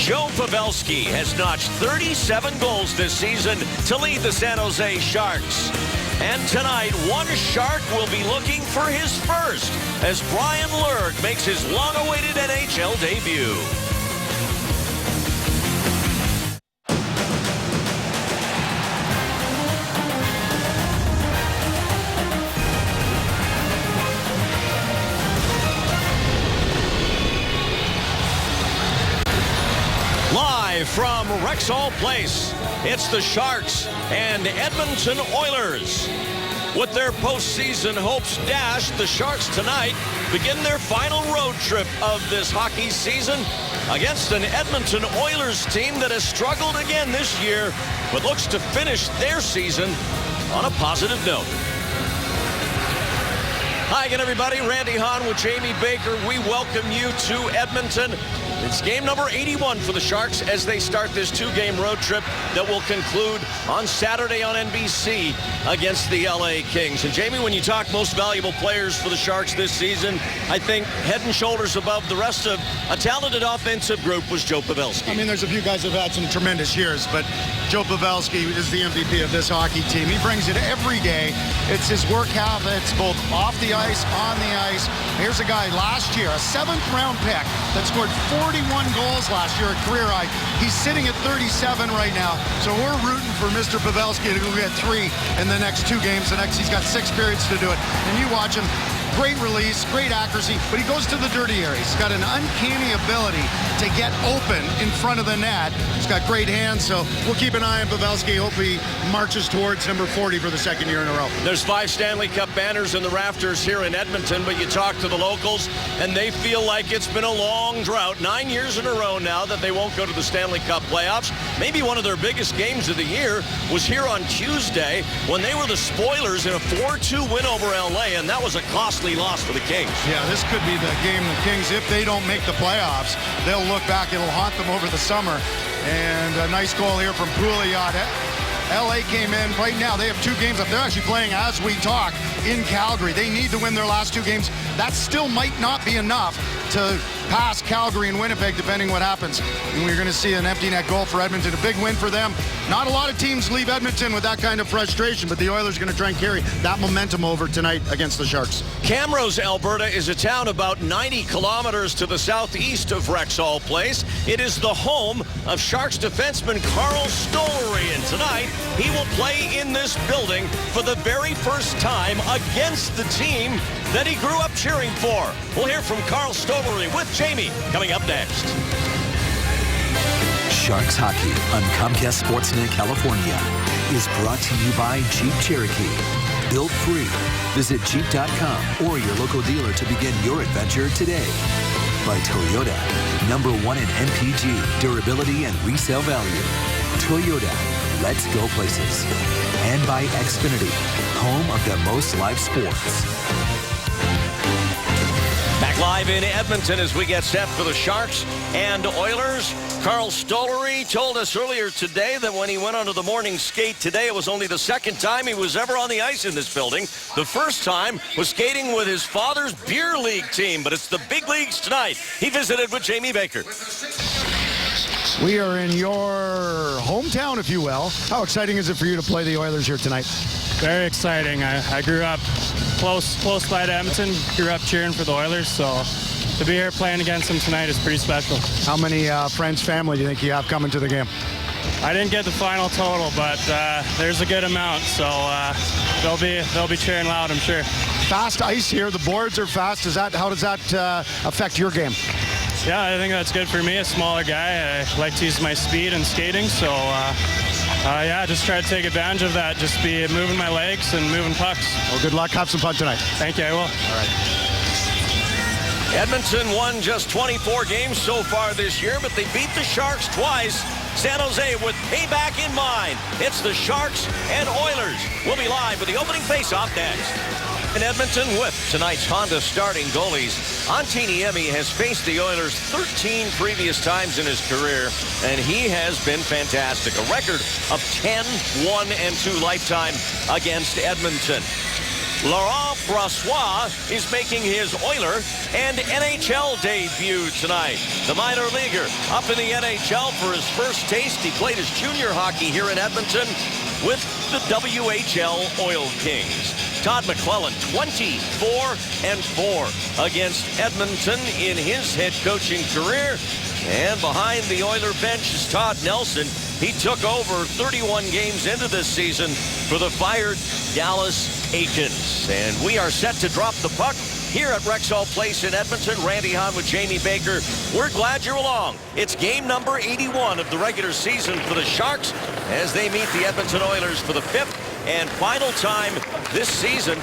Joe Pavelski has notched 37 goals this season to lead the San Jose Sharks. And tonight, one Shark will be looking for his first as Brian Lurg makes his long-awaited NHL debut. Live from Rexall Place, it's the Sharks and Edmonton Oilers. With their postseason hopes dashed, the Sharks tonight begin their final road trip of this hockey season against an Edmonton Oilers team that has struggled again this year, but looks to finish their season on a positive note. Hi again, everybody. Randy Hahn with Jamie Baker. We welcome you to Edmonton. It's game number 81 for the Sharks as they start this two-game road trip that will conclude on Saturday on NBC against the LA Kings. And Jamie, when you talk most valuable players for the Sharks this season, I think head and shoulders above the rest of a talented offensive group was Joe Pavelski. I mean, there's a few guys who have had some tremendous years, but Joe Pavelski is the MVP of this hockey team. He brings it every day. It's his work habits, both off the ice, on the ice. Here's a guy last year, a 7th-round pick that scored 41 goals last year, a career high. He's sitting at 37 right now, so we're rooting for Mr. Pavelski to go get 3 in the next 2 games. He's got 6 periods to do it. And you watch him, great release, great accuracy, but he goes to the dirty area. He's got an uncanny ability to get open in front of the net. He's got great hands, so we'll keep an eye on Pavelski. Hope he marches towards number 40 for the 2nd year in a row. There's 5 Stanley Cup banners in the rafters here in Edmonton, but you talk to the locals, and they feel like it's been a long drought. 9 years in a row now that they won't go to the Stanley Cup playoffs. Maybe one of their biggest games of the year was here on Tuesday when they were the spoilers in a 4-2 win over LA, and that was a costly loss for the Kings. Yeah, this could be the game the Kings, if they don't make the playoffs, they'll look back. It'll haunt them over the summer. And a nice goal here from Pouliot. LA came in. Right now, they have 2 games up. They're actually playing as we talk in Calgary. They need to win their last 2 games. That still might not be enough to pass Calgary and Winnipeg, depending what happens. And we're going to see an empty net goal for Edmonton. A big win for them. Not a lot of teams leave Edmonton with that kind of frustration, but the Oilers are going to try and carry that momentum over tonight against the Sharks. Camrose, Alberta is a town about 90 kilometers to the southeast of Rexall Place. It is the home of Sharks defenseman Carl Stollery, and tonight he will play in this building for the very first time against the team that he grew up cheering for. We'll hear from Carl Stollery with Jamie coming up next. Sharks Hockey on Comcast Sportsnet California is brought to you by Jeep Cherokee. Built free. Visit Jeep.com or your local dealer to begin your adventure today. By Toyota, #1 in MPG, durability and resale value. Toyota, let's go places. And by Xfinity, home of the most live sports. Back live in Edmonton as we get set for the Sharks and Oilers. Carl Stollery told us earlier today that when he went onto the morning skate today, it was only the 2nd time he was ever on the ice in this building. The first time was skating with his father's beer league team, but it's the big leagues tonight. He visited with Jamie Baker. We are in your hometown, if you will. How exciting is it for you to play the Oilers here tonight? Very exciting. I grew up close by to Edmonton, grew up cheering for the Oilers, so to be here playing against them tonight is pretty special. How many friends, family do you think you have coming to the game? I didn't get the final total, but there's a good amount, so they'll be cheering loud, I'm sure. Fast ice here. The boards are fast. How does that affect your game? Yeah, I think that's good for me, a smaller guy. I like to use my speed and skating, so yeah, just try to take advantage of that. Just be moving my legs and moving pucks. Well, good luck. Have some fun tonight. Thank you, I will. All right. Edmonton won just 24 games so far this year, but they beat the Sharks twice. San Jose with payback in mind. It's the Sharks and Oilers. We'll be live with the opening faceoff next. In Edmonton with tonight's Honda starting goalies. Antiniemi has faced the Oilers 13 previous times in his career, and he has been fantastic. A record of 10-1-2 lifetime against Edmonton. Laurent Brossoit is making his Oiler and NHL debut tonight. The minor leaguer up in the NHL for his first taste. He played his junior hockey here in Edmonton with the WHL Oil Kings. Todd McClellan, 24-4 against Edmonton in his head coaching career. And behind the Oiler bench is Todd Nelson. He took over 31 games into this season for the fired Dallas Eakins. And we are set to drop the puck here at Rexall Place in Edmonton. Randy Hahn with Jamie Baker. We're glad you're along. It's game number 81 of the regular season for the Sharks as they meet the Edmonton Oilers for the 5th and final time this season.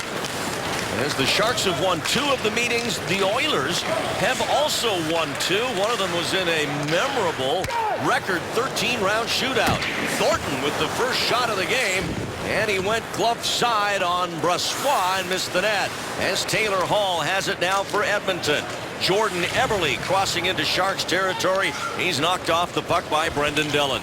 As the Sharks have won 2 of the meetings, the Oilers have also won 2. One of them was in a memorable record 13-round shootout. Thornton with the first shot of the game, and he went glove side on Brossoit and missed the net. As Taylor Hall has it now for Edmonton. Jordan Eberle crossing into Sharks territory. He's knocked off the puck by Brendan Dillon.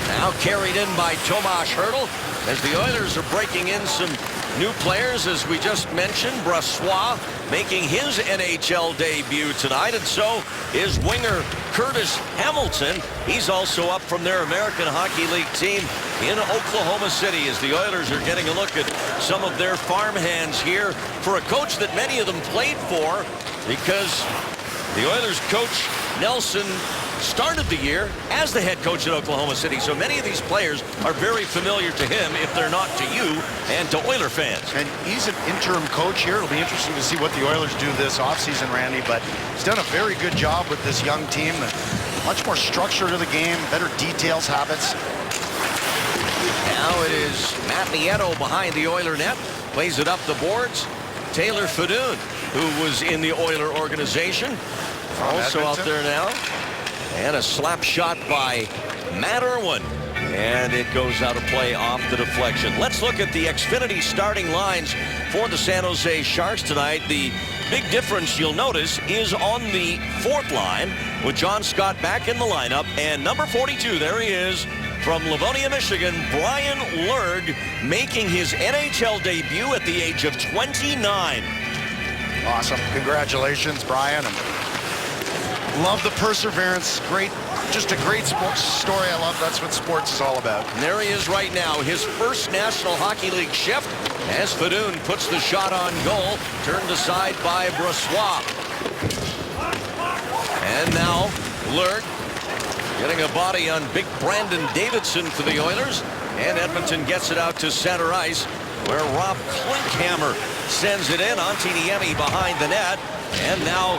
Now carried in by Tomas Hertl as the Oilers are breaking in some new players, as we just mentioned. Brossoit making his NHL debut tonight, and so is winger Curtis Hamilton. He's also up from their American Hockey League team in Oklahoma City, as the Oilers are getting a look at some of their farmhands here for a coach that many of them played for, because the Oilers coach Nelson started the year as the head coach at Oklahoma City, so many of these players are very familiar to him, if they're not to you and to Oiler fans. And he's an interim coach here. It'll be interesting to see what the Oilers do this offseason, Randy, but he's done a very good job with this young team. Much more structure to the game, better details, habits. Now it is Matt Nieto behind the Oiler net, plays it up the boards. Taylor Fedun, who was in the Oiler organization, also out there now. And a slap shot by Matt Irwin. And it goes out of play off the deflection. Let's look at the Xfinity starting lines for the San Jose Sharks tonight. The big difference you'll notice is on the 4th line with John Scott back in the lineup. And number 42, there he is, from Livonia, Michigan, Brian Lurg, making his NHL debut at the age of 29. Awesome. Congratulations, Brian. Love the perseverance. Great, just a great sports story. I love that's what sports is all about. And there he is right now, his first National Hockey League shift, as Fedun puts the shot on goal, turned aside by Brossoit. And now Lurg getting a body on big Brandon Davidson for the Oilers, and Edmonton gets it out to center ice, where Rob Klinkhammer sends it in. Antiniemi behind the net, and now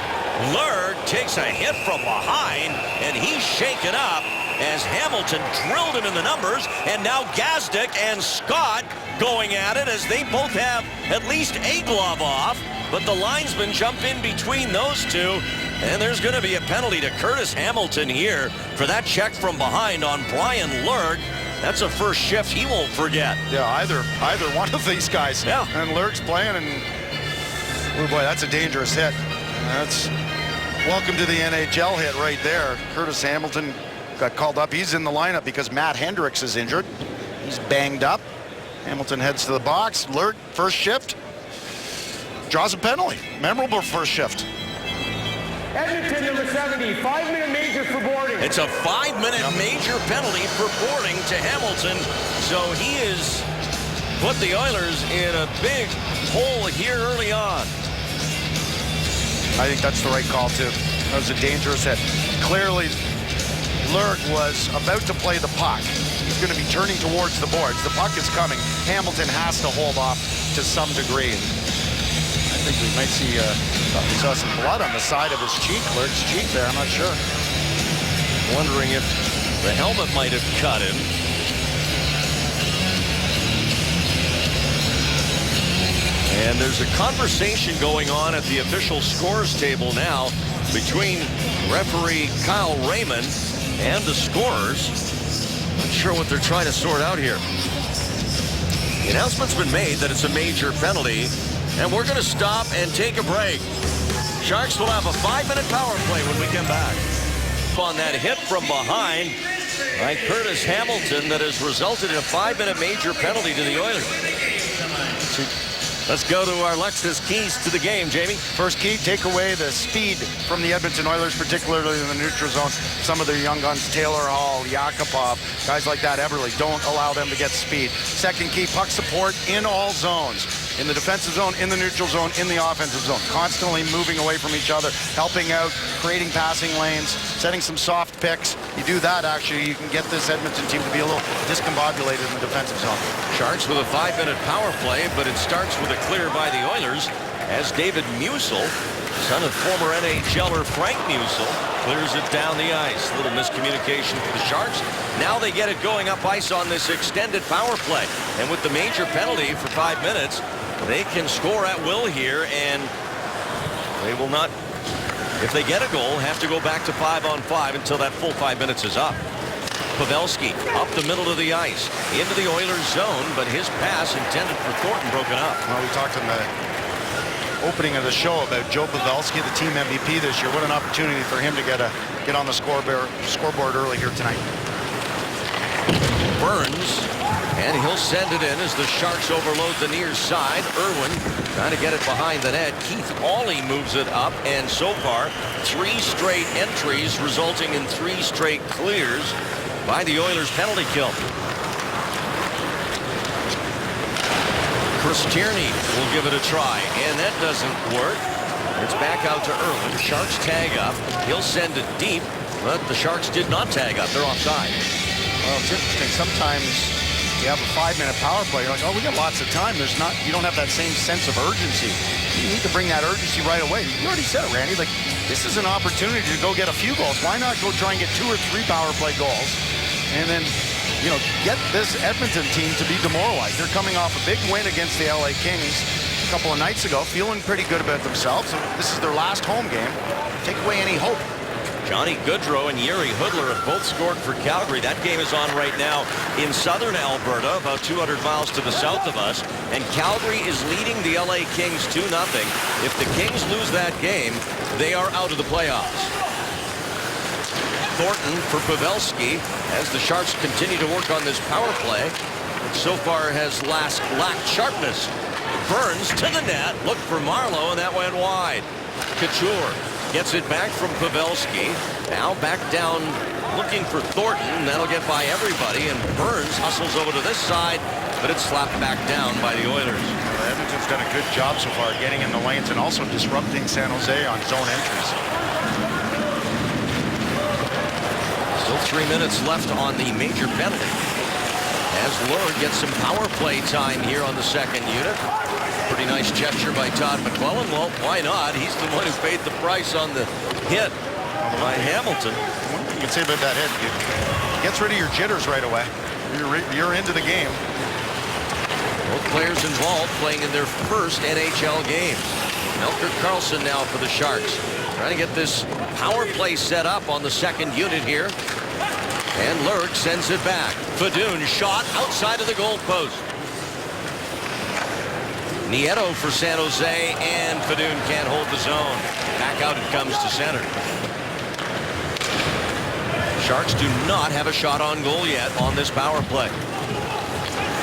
Lurg takes a hit from behind, and he's shaken up as Hamilton drilled him in the numbers, and now Gazdic and Scott going at it as they both have at least a glove off, but the linesman jumped in between those two, and there's going to be a penalty to Curtis Hamilton here for that check from behind on Brian Lurg. That's a first shift he won't forget. Yeah, either one of these guys. Yeah. And Lurg's playing, and oh boy, that's a dangerous hit. That's welcome to the NHL hit right there. Curtis Hamilton got called up. He's in the lineup because Matt Hendricks is injured. He's banged up. Hamilton heads to the box. Lurg, first shift, draws a penalty. Memorable first shift. Edmonton, number 70, 5-minute major for boarding. It's a 5-minute major penalty for boarding to Hamilton. So he has put the Oilers in a big hole here early on. I think that's the right call, too. That was a dangerous hit. Clearly, Lurg was about to play the puck. He's going to be turning towards the boards. The puck is coming. Hamilton has to hold off to some degree. I think we might see, we saw some blood on the side of his cheek, Lurg's cheek there. I'm not sure. Wondering if the helmet might have cut him. And there's a conversation going on at the official scores table now between referee Kyle Raymond and the scorers. Not sure what they're trying to sort out here. The announcement's been made that it's a major penalty, and we're going to stop and take a break. Sharks will have a 5-minute power play when we come back. On that hit from behind by Curtis Hamilton that has resulted in a 5-minute major penalty to the Oilers. Let's go to our Lexus keys to the game, Jamie. First key, take away the speed from the Edmonton Oilers, particularly in the neutral zone. Some of their young guns, Taylor Hall, Yakupov, guys like that, Everly, don't allow them to get speed. Second key, puck support in all zones. In the defensive zone, in the neutral zone, in the offensive zone. Constantly moving away from each other, helping out, creating passing lanes, setting some soft picks. You do that, actually, you can get this Edmonton team to be a little discombobulated in the defensive zone. Sharks with a 5-minute power play, but it starts with a clear by the Oilers as David Musil, son of former NHLer Frank Musil, clears it down the ice. A little miscommunication for the Sharks. Now they get it going up ice on this extended power play. And with the major penalty for 5 minutes, they can score at will here, and they will not, if they get a goal, have to go back to 5-on-5 until that full 5 minutes is up. Pavelski up the middle of the ice into the Oilers zone, but his pass intended for Thornton broken up. Well, we talked in the opening of the show about Joe Pavelski, the team MVP this year. What an opportunity for him to get on the scoreboard early here tonight. Burns, and he'll send it in as the Sharks overload the near side. Irwin trying to get it behind the net. Keith Aulie moves it up, and so far 3 straight entries resulting in 3 straight clears by the Oilers penalty kill. Chris Tierney will give it a try, and that doesn't work. It's back out to Irwin. Sharks tag up. He'll send it deep, but the Sharks did not tag up. They're offside. Well, it's interesting. Sometimes you have a 5-minute power play. You're like, oh, we got lots of time. You don't have that same sense of urgency. You need to bring that urgency right away. You already said it, Randy. Like, this is an opportunity to go get a few goals. Why not go try and get 2 or 3 power play goals, and then, you know, get this Edmonton team to be demoralized. They're coming off a big win against the LA Kings a couple of nights ago, feeling pretty good about themselves. This is their last home game. Take away any hope. Johnny Gaudreau and Yuri Hudler have both scored for Calgary. That game is on right now in southern Alberta, about 200 miles to the south of us. And Calgary is leading the LA Kings 2-0. If the Kings lose that game, they are out of the playoffs. Thornton for Pavelski as the Sharks continue to work on this power play. So far has lacked sharpness. Burns to the net, looked for Marleau, and that went wide. Couture gets it back from Pavelski. Now back down looking for Thornton. That'll get by everybody, and Burns hustles over to this side, but it's slapped back down by the Oilers. Well, Edmonton's done a good job so far getting in the lanes and also disrupting San Jose on zone entries. Still 3 minutes left on the major penalty as Lord gets some power play time here on the second unit. Pretty nice gesture by Todd McClellan. Well, why not? He's the one who paid the price on the hit by Hamilton. One thing you can say about that hit, it gets rid of your jitters right away. You're into the game. Both players involved playing in their first NHL game. Melker Karlsson now for the Sharks. Trying to get this power play set up on the second unit here. And Lurk sends it back. Fedun shot outside of the goal post. Nieto for San Jose, and Fedun can't hold the zone. Back out it comes to center. Sharks do not have a shot on goal yet on this power play.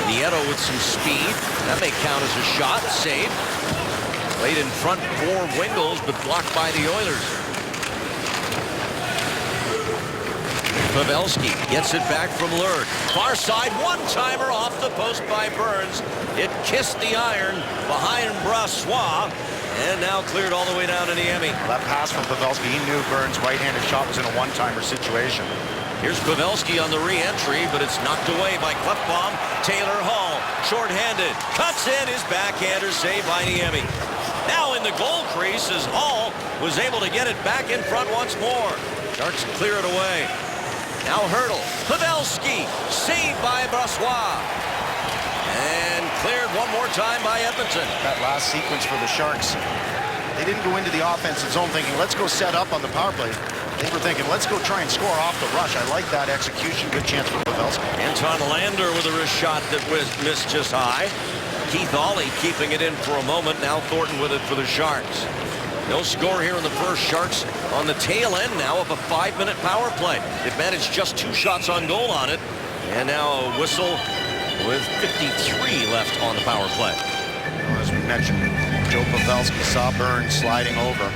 Nieto with some speed. That may count as a shot. Save. Played in front for Wingles, but blocked by the Oilers. Pavelski gets it back from Lurk. Far side, one-timer off the post by Burns. It kissed the iron behind Brassois, and now cleared all the way down to Niemi. That pass from Pavelski, he knew Burns' right-handed shot was in a one-timer situation. Here's Pavelski on the re-entry, but it's knocked away by Klefbom. Taylor Hall, short-handed, cuts in his backhander, saved by Niemi. Now in the goal crease as Hall was able to get it back in front once more. Sharks clear it away. Now Hurdle, Pavelski, saved by Brassois. And cleared one more time by Edmonton. That last sequence for the Sharks, they didn't go into the offensive zone thinking, let's go set up on the power play. They were thinking, let's go try and score off the rush. I like that execution. Good chance for Pavelski. Anton Lander with a wrist shot that was missed just high. Keith Aulie keeping it in for a moment. Now Thornton with it for the Sharks. No score here in the first. Sharks on the tail end now of a 5-minute power play. They've managed just 2 shots on goal on it. And now a whistle with 53 left on the power play. as we mentioned, Joe Pavelski saw Burns sliding over.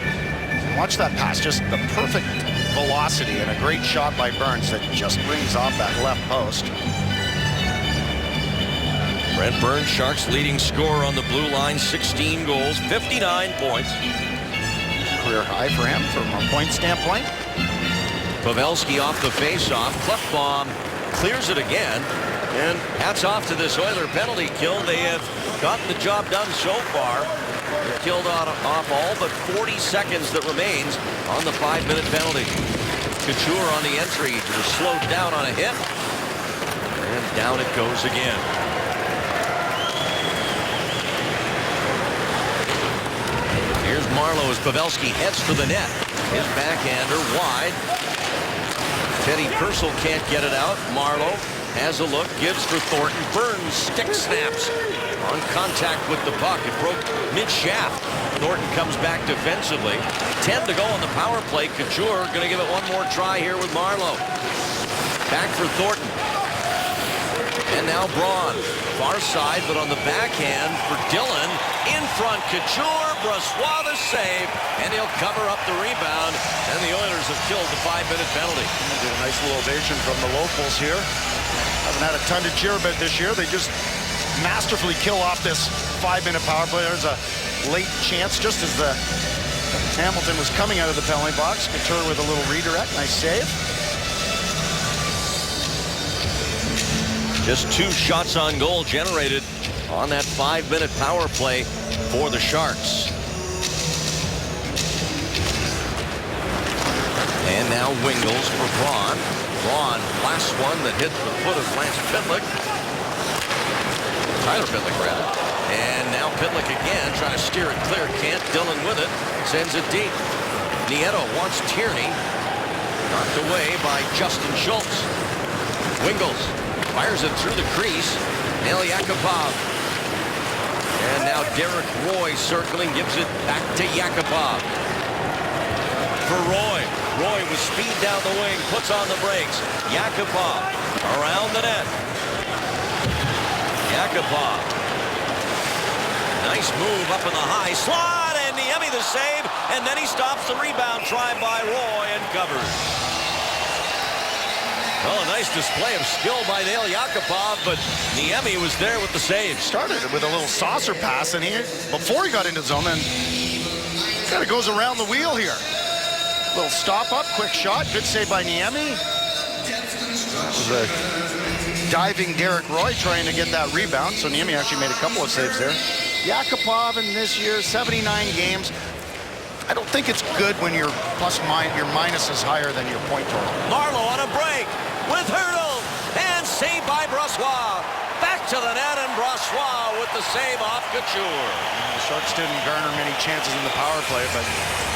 Watch that pass, just the perfect velocity and a great shot by Burns that just rings off that left post. Brent Burns, Sharks leading scorer on the blue line, 16 goals, 59 points. Career high for him from a point standpoint. Pavelski off the faceoff. Klefbom clears it again. And hats off to this Oiler penalty kill. They have gotten the job done so far. They've killed off all but 40 seconds that remains on the 5-minute penalty. Couture on the entry, just slowed down on a hit. And down it goes again. Here's Marleau as Pavelski heads for the net. His backhander wide. Teddy Purcell can't get it out. Marleau has a look, gives for Thornton. Burns stick snaps on contact with the puck. It broke mid-shaft. Thornton comes back defensively. 10 to go on the power play. Couture going to give it one more try here with Marleau. Back for Thornton. And now Braun. Far side, but on the backhand for Dillon. In front, Couture. Brossoit the save. And he'll cover up the rebound. And the Oilers have killed the 5-minute penalty. Did a nice little ovation from the locals here. Haven't had a ton to cheer about this year. They just masterfully kill off this 5-minute power play. There's a late chance just as the Hamilton was coming out of the penalty box. Couture with a little redirect. Nice save. Just 2 shots on goal generated on that 5-minute power play for the Sharks. And now Wingels for Braun. Braun, last one that hit the foot of Lance Pitlick. Tyler Pitlick, rather. And now Pitlick again, trying to steer it clear. Can't. Dillon with it. Sends it deep. Nieto wants Tierney. Knocked away by Justin Schultz. Wingels fires it through the crease. Nail Yakupov. And now Derek Roy circling, gives it back to Yakupov. For Roy. Roy with speed down the wing, puts on the brakes. Yakupov around the net. Yakupov. Nice move up in the high slot, and Niemi the save, and then he stops the rebound try by Roy and covers. Well, a nice display of skill by Nail Yakupov, but Niemi was there with the save. Started with a little saucer pass, and before he got into the zone, then kind of goes around the wheel here. Little stop up, quick shot, good save by Niemi. That was a diving Derek Roy trying to get that rebound, so Niemi actually made a couple of saves there. Yakupov in this year, 79 games. I don't think it's good when your minus is higher than your point total. Marleau on a break with Hurdle, and saved by Brossoit. Back to the net, and Brossoit with the save off Couture. The Sharks didn't garner many chances in the power play, but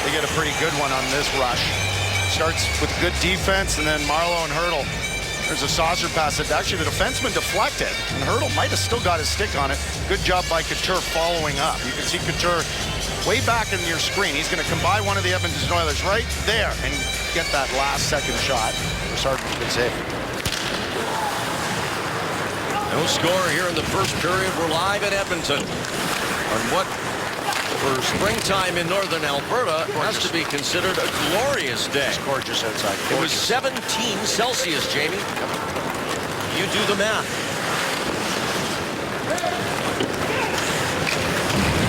they get a pretty good one on this rush. Starts with good defense, and then Marleau and Hurdle. There's a saucer pass that actually the defenseman deflected, and Hurdle might have still got his stick on it. Good job by Couture following up. You can see Couture way back in your screen. He's going to come by one of the Edmonton Oilers right there and get that last second shot. Sargent's good save. No score here in the first period. We're live in Edmonton on what, for springtime in northern Alberta, has to be considered a glorious day. It's gorgeous outside. It was 17 Celsius, Jamie. You do the math.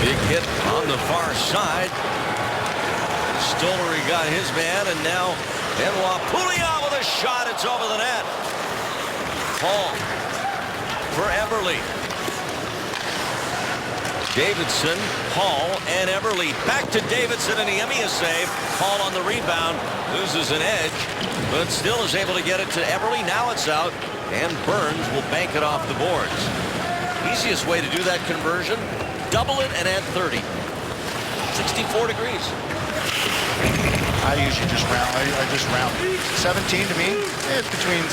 Big hit on the far side. Stollery got his man, and now Benoit Pouliot with a shot. It's over the net. Hall for Eberle. Davidson, Hall, and Eberle. Back to Davidson, and Niemi a save. Hall on the rebound, loses an edge, but still is able to get it to Eberle. Now it's out, and Burns will bank it off the boards. Easiest way to do that conversion, double it and add 30. 64 degrees. I usually just round. I just round. 17 to me, it's between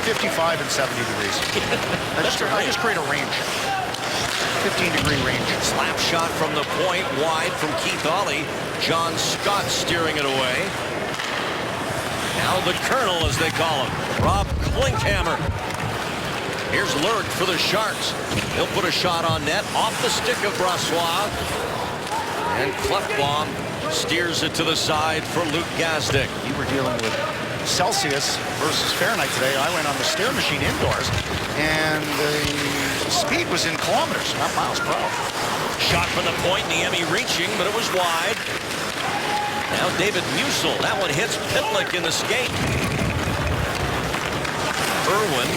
55 and 70 degrees. I just create a range. 15-degree range. Slap shot from the point, wide from Keith Ollie. John Scott steering it away. Now the Colonel, as they call him, Rob Klinkhammer. Here's Lurk for the Sharks. He'll put a shot on net off the stick of Brossoit. And Klefbom steers it to the side for Luke Gazdic. You were dealing with Celsius versus Fahrenheit today. I went on the stair machine indoors, and the speed was in kilometers, not miles per hour. Shot from the point, Niemi reaching, but it was wide. Now David Musil. That one hits Pitlick in the skate. Irwin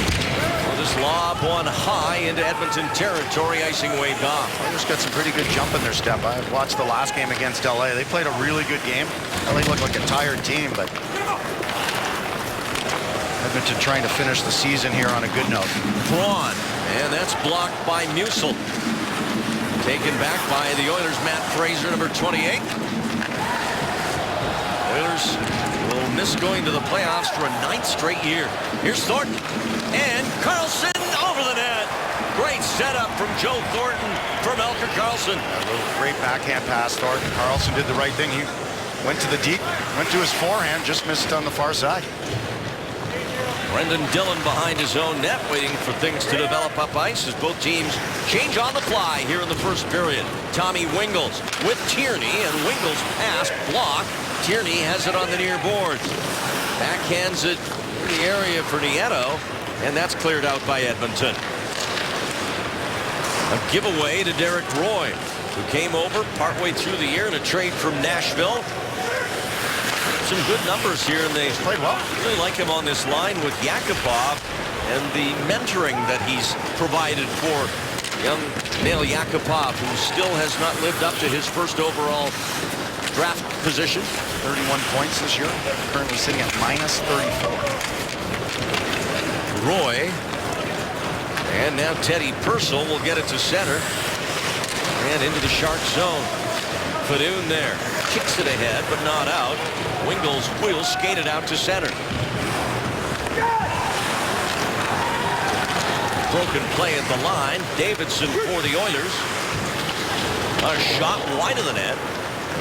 with this lob one high into Edmonton territory, icing Wade Goff. Oilers got some pretty good jump in their step. I watched the last game against LA. They played a really good game. LA looked like a tired team, but Edmonton trying to finish the season here on a good note. Braun, and that's blocked by Musil. Taken back by the Oilers' Matt Fraser, number 28. Oilers will miss going to the playoffs for a 9th straight year. Here's Thornton, and Karlsson over the net. Great setup from Joe Thornton from Elker Karlsson. A little great backhand pass, Thornton. Karlsson did the right thing. He went to the deep, went to his forehand, just missed on the far side. Brendan Dillon behind his own net, waiting for things to develop up ice as both teams change on the fly here in the first period. Tommy Wingels with Tierney, and Wingels pass block. Tierney has it on the near boards. Backhands it in the area for Nieto, and that's cleared out by Edmonton. A giveaway to Derek Roy, who came over partway through the year in a trade from Nashville. Some good numbers here, and they played well. Really like him on this line with Yakupov and the mentoring that he's provided for young Nail Yakupov, who still has not lived up to his first overall draft position. 31 points this year, currently sitting at minus 34. Roy, and now Teddy Purcell will get it to center and into the Shark zone. Fadoon there, kicks it ahead but not out. Wingels will skate it out to center. Broken play at the line. Davidson for the Oilers. A shot wide of the net,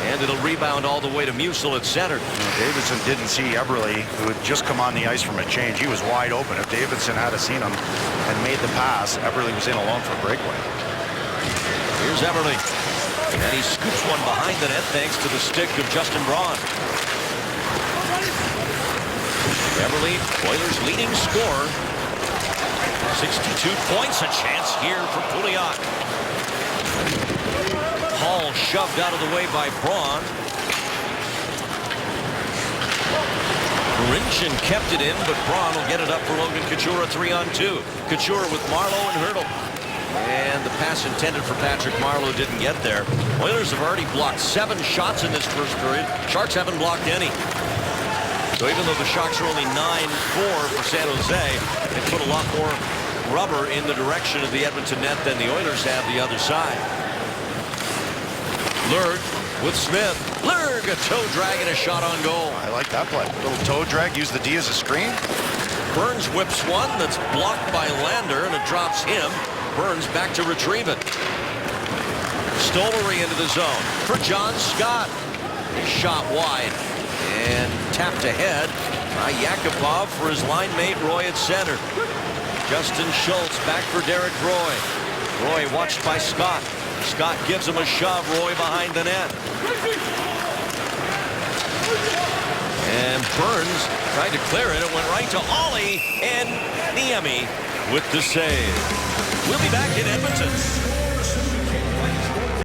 and it'll rebound all the way to Musil at center. Davidson didn't see Eberle, who had just come on the ice from a change. He was wide open. If Davidson had seen him and made the pass, Eberle was in alone for a breakaway. Here's Eberle, and he scoops one behind the net thanks to the stick of Justin Braun. Eberle, Oilers' leading scorer. 62 points, a chance here for Pouliot. Hall shoved out of the way by Braun. Marincin kept it in, but Braun will get it up for Logan Couture, 3-on-2. Couture with Marleau and Hertl. And the pass intended for Patrick Marleau didn't get there. Oilers have already blocked 7 shots in this first period. Sharks haven't blocked any. So even though the Sharks are only 9-4 for San Jose, they put a lot more rubber in the direction of the Edmonton net than the Oilers have the other side. Lurg with Smith. Lurg, a toe drag and a shot on goal. I like that play. Little toe drag, use the D as a screen. Burns whips one that's blocked by Lander, and it drops him. Burns back to retrieve it. Stollery into the zone for John Scott. He shot wide and tapped ahead by Yakupov for his line mate Roy at center. Justin Schultz back for Derek Roy. Roy watched by Scott. Scott gives him a shove. Roy behind the net. And Burns tried to clear it. It went right to Ollie, and Niemi with the save. We'll be back in Edmonton.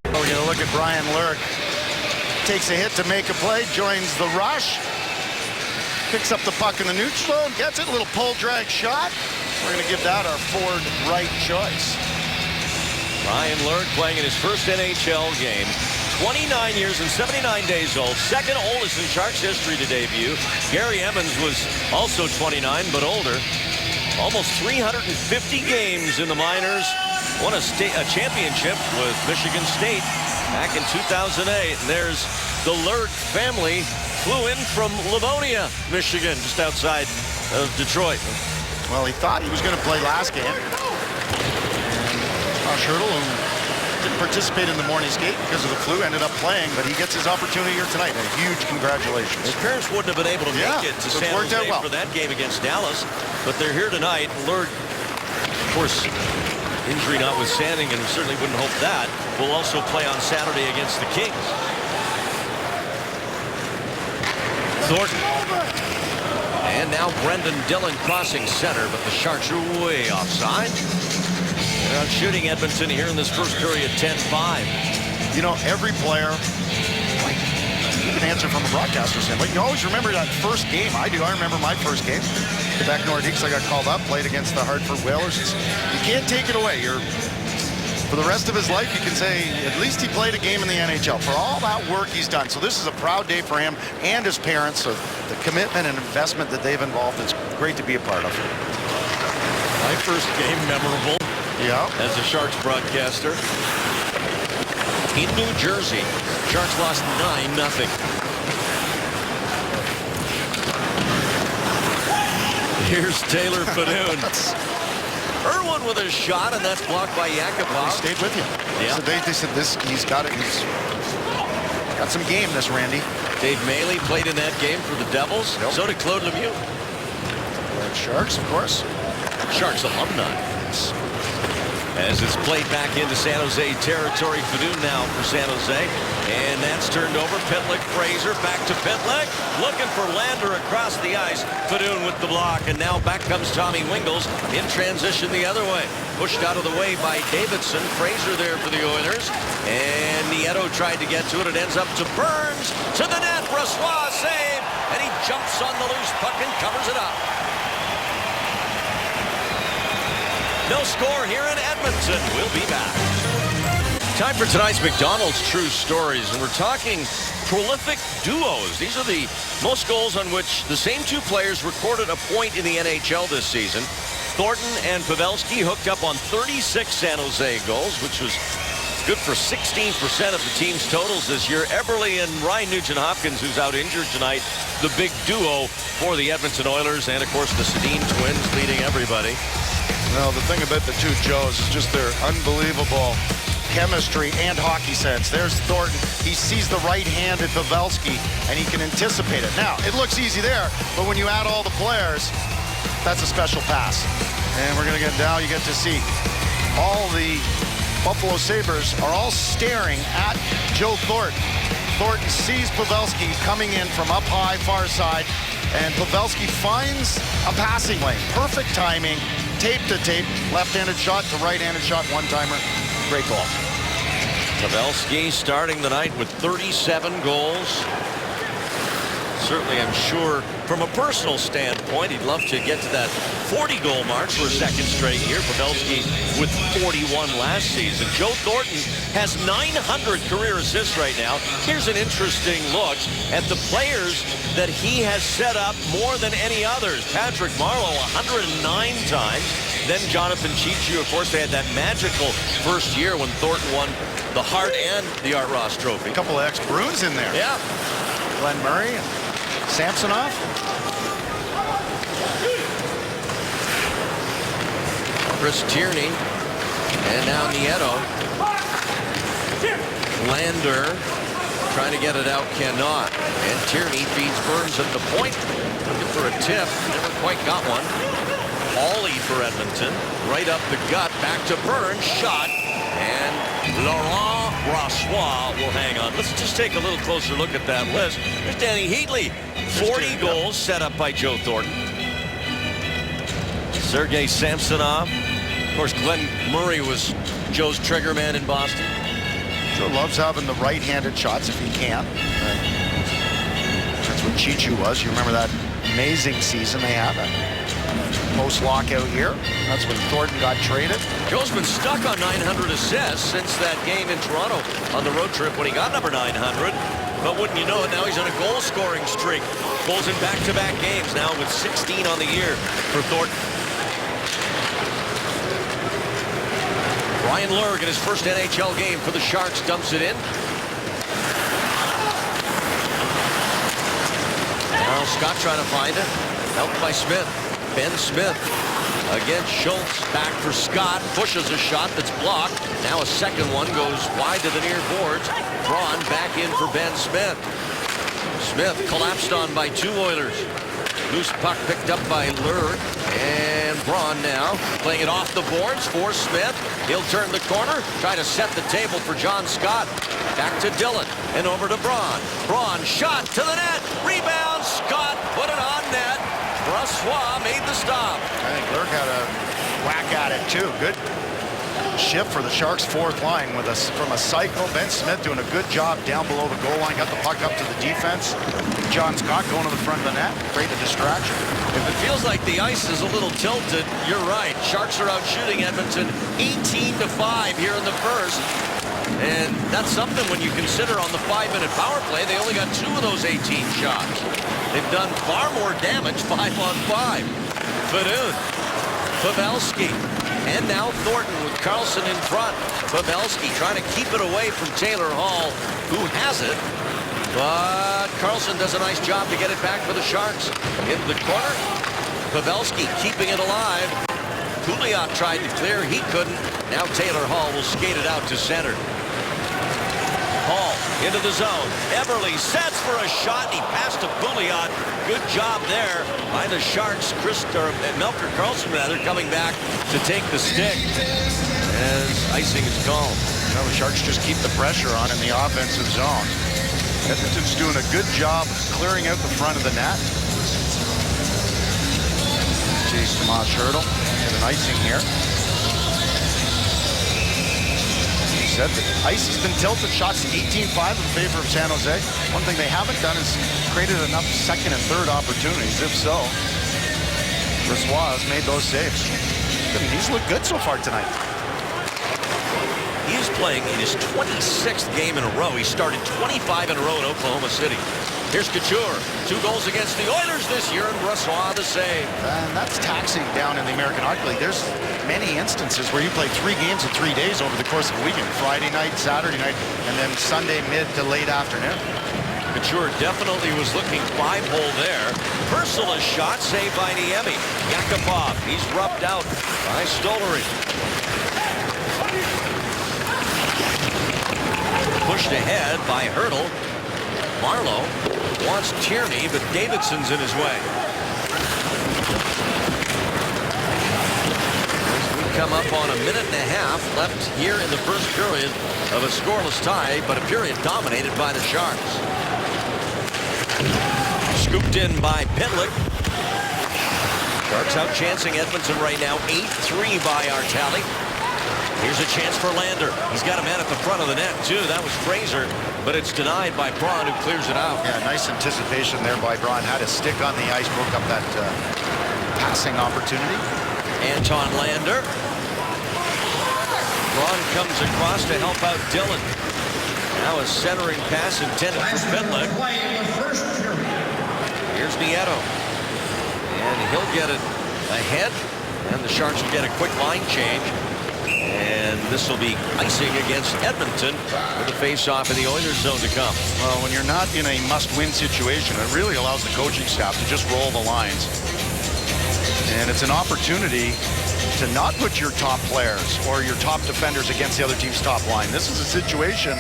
We're going to look at Brian Lurk. Takes a hit to make a play, joins the rush. Picks up the puck in the neutral zone, gets it, a little pull drag shot. We're going to give that our Ford right choice. Brian Lurk playing in his first NHL game. 29 years and 79 days old. Second oldest in Sharks history to debut. Gary Emmons was also 29, but older. Almost 350 games in the minors. Won a championship with Michigan State back in 2008. And there's the Lurk family. Flew in from Livonia, Michigan, just outside of Detroit. Well, he thought he was going to play last game. And Josh Hertl, who didn't participate in the morning skate because of the flu, ended up playing, but he gets his opportunity here tonight. A huge congratulations. His parents wouldn't have been able to make it to San Jose for that game against Dallas, but they're here tonight. Lurk Of course, injury notwithstanding, and we certainly wouldn't hope that, will also play on Saturday against the Kings. Thornton. And now Brendan Dillon crossing center, but the Sharks are way offside. They're out shooting Edmonton here in this first period, 10-5. You know, every player, you can answer from a broadcaster standpoint. You always remember that first game. I do. I remember my first game. Quebec Nordiques, I got called up, played against the Hartford Whalers. You can't take it away. For the rest of his life, you can say at least he played a game in the NHL for all that work he's done. So this is a proud day for him and his parents of the commitment and investment that they've involved. It's great to be a part of. My first game memorable as a Sharks broadcaster in New Jersey. Sharks lost 9-0. Here's Taylor Fedun. Irwin with a shot, and that's blocked by Yakupov. He stayed with you. Yeah. So they said he's got it. He's got some game, this Randy. Dave Maley played in that game for the Devils. Yep. So did Claude Lemieux. Sharks, of course. Sharks alumni. As it's played back into San Jose territory. Fedun now for San Jose. And that's turned over. Pitlick, Fraser, back to Pitlick. Looking for Lander across the ice. Fedun with the block. And now back comes Tommy Wingels in transition the other way. Pushed out of the way by Davidson. Fraser there for the Oilers. And Nieto tried to get to it. It ends up to Burns. To the net. Brossoit save. And he jumps on the loose puck and covers it up. No score here in Edmonton. We'll be back. Time for tonight's McDonald's True Stories, and we're talking prolific duos. These are the most goals on which the same two players recorded a point in the NHL this season. Thornton and Pavelski hooked up on 36 San Jose goals, which was good for 16% of the team's totals this year. Eberle and Ryan Nugent-Hopkins, who's out injured tonight, the big duo for the Edmonton Oilers, and of course the Sedin twins leading everybody. Well, the thing about the two Joes is just their unbelievable chemistry and hockey sense. There's Thornton. He sees the right-handed Pavelski, and he can anticipate it. Now, it looks easy there, but when you add all the players, that's a special pass. And we're going to get down. You get to see all the Buffalo Sabres are all staring at Joe Thornton. Thornton sees Pavelski coming in from up high, far side, and Pavelski finds a passing lane. Perfect timing. Tape to tape, left-handed shot to right-handed shot, one-timer. Great goal. Pavelski starting the night with 37 goals. Certainly, I'm sure, from a personal standpoint, he'd love to get to that 40-goal mark for a second straight year. Pavelski with 41 last season. Joe Thornton has 900 career assists right now. Here's an interesting look at the players that he has set up more than any others. Patrick Marleau 109 times. Then Jonathan Cheechoo, of course, they had that magical first year when Thornton won the Hart and the Art Ross Trophy. A couple of ex-Bruins in there. Yeah. Glenn Murray and Samsonov. Chris Tierney. And now Nieto. Lander trying to get it out, cannot. And Tierney feeds Burns at the point. Looking for a tip. Never quite got one. Hawley for Edmonton. Right up the gut. Back to Burns. Shot. And Laurent Brossoit will hang on. Let's just take a little closer look at that list. There's Danny Heatley. 40 goals set up by Joe Thornton. Sergei Samsonov. Of course, Glenn Murray was Joe's trigger man in Boston. Joe loves having the right-handed shots if he can. That's what Cheechoo was. You remember that amazing season they had? Post-lockout year. That's when Thornton got traded. Joe's been stuck on 900 assists since that game in Toronto on the road trip when he got number 900. But wouldn't you know it, now he's on a goal-scoring streak. Goals in back-to-back games now with 16 on the year for Thornton. Ryan Lurg in his first NHL game for the Sharks dumps it in. Now Scott trying to find it. Helped by Smith. Ben Smith against Schultz. Back for Scott. Pushes a shot that's blocked. Now a second one goes wide to the near boards. Braun back in for Ben Smith. Smith collapsed on by two Oilers. Loose puck picked up by Lurg. And Braun now playing it off the boards for Smith. He'll turn the corner, try to set the table for John Scott. Back to Dillon and over to Braun. Braun shot to the net. Rebound. Scott put it on net. Brossoit made the stop. I think Lurk had a whack at it too. Good shift for the Sharks' fourth line from a cycle. Ben Smith doing a good job down below the goal line. Got the puck up to the defense. John Scott going to the front of the net. Create a distraction. If it feels like the ice is a little tilted, you're right. Sharks are out shooting Edmonton 18-5 here in the first. And that's something when you consider on the 5-minute power play, they only got 2 of those 18 shots. They've done far more damage 5-on-5. Fedun, Pavelski, and now Thornton with Carlson in front. Pavelski trying to keep it away from Taylor Hall, who has it. But Carlson does a nice job to get it back for the Sharks. In the corner, Pavelski keeping it alive. Pouliot tried to clear, he couldn't. Now Taylor Hall will skate it out to center. Hall into the zone. Eberle sets for a shot. He passed to Pouliot. Good job there by the Sharks. Melker Karlsson rather coming back to take the stick as icing is called. Well, the Sharks just keep the pressure on in the offensive zone. Edmonton's doing a good job clearing out the front of the net. Chase Tomas Hertl and an icing here. Said the ice has been tilted. Shots 18-5 in favor of San Jose. One thing they haven't done is created enough second and third opportunities. If so, Brossoit has made those saves. He's looked good so far tonight. He is playing in his 26th game in a row. He started 25 in a row in Oklahoma City. Here's Couture. 2 goals against the Oilers this year, and Brossoit the save. And that's taxing down in the American Hockey League. There's many instances where you play 3 games in 3 days over the course of a weekend. Friday night, Saturday night, and then Sunday mid to late afternoon. Couture definitely was looking 5-hole there. Merciless shot saved by Niemi. Yakupov, he's rubbed out by Stollery. Pushed ahead by Hertl. Marlowe wants Tierney, but Davidson's in his way. As we come up on a minute and a half left here in the first period of a scoreless tie, but a period dominated by the Sharks. Scooped in by Pitlick. Sharks out chancing Edmonton right now, 8-3 by our tally. Here's a chance for Lander. He's got a man at the front of the net, too. That was Fraser, but it's denied by Braun, who clears it out. Yeah, nice anticipation there by Braun. Had a stick on the ice, broke up that passing opportunity. Anton Lander. Braun comes across to help out Dillon. Now a centering pass intended for Pitlick. Here's Nieto. And he'll get it ahead, and the Sharks will get a quick line change. And this will be icing against Edmonton with a face-off in the Oilers zone to come. Well, when you're not in a must-win situation, it really allows the coaching staff to just roll the lines. And it's an opportunity to not put your top players or your top defenders against the other team's top line. This is a situation,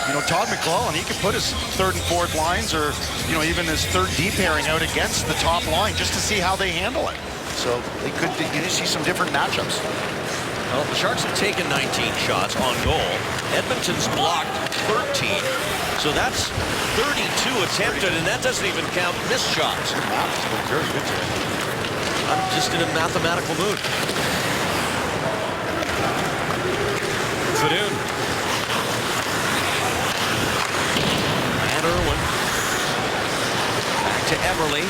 you know, Todd McLellan, he could put his third and fourth lines or, you know, even his third D pairing out against the top line just to see how they handle it. So they could see some different matchups. Well, the Sharks have taken 19 shots on goal. Edmonton's blocked 13. So that's 32 attempted, and that doesn't even count missed shots. Very good today. I'm just in a mathematical mood. Fedun. And Irwin. Back to Eberle.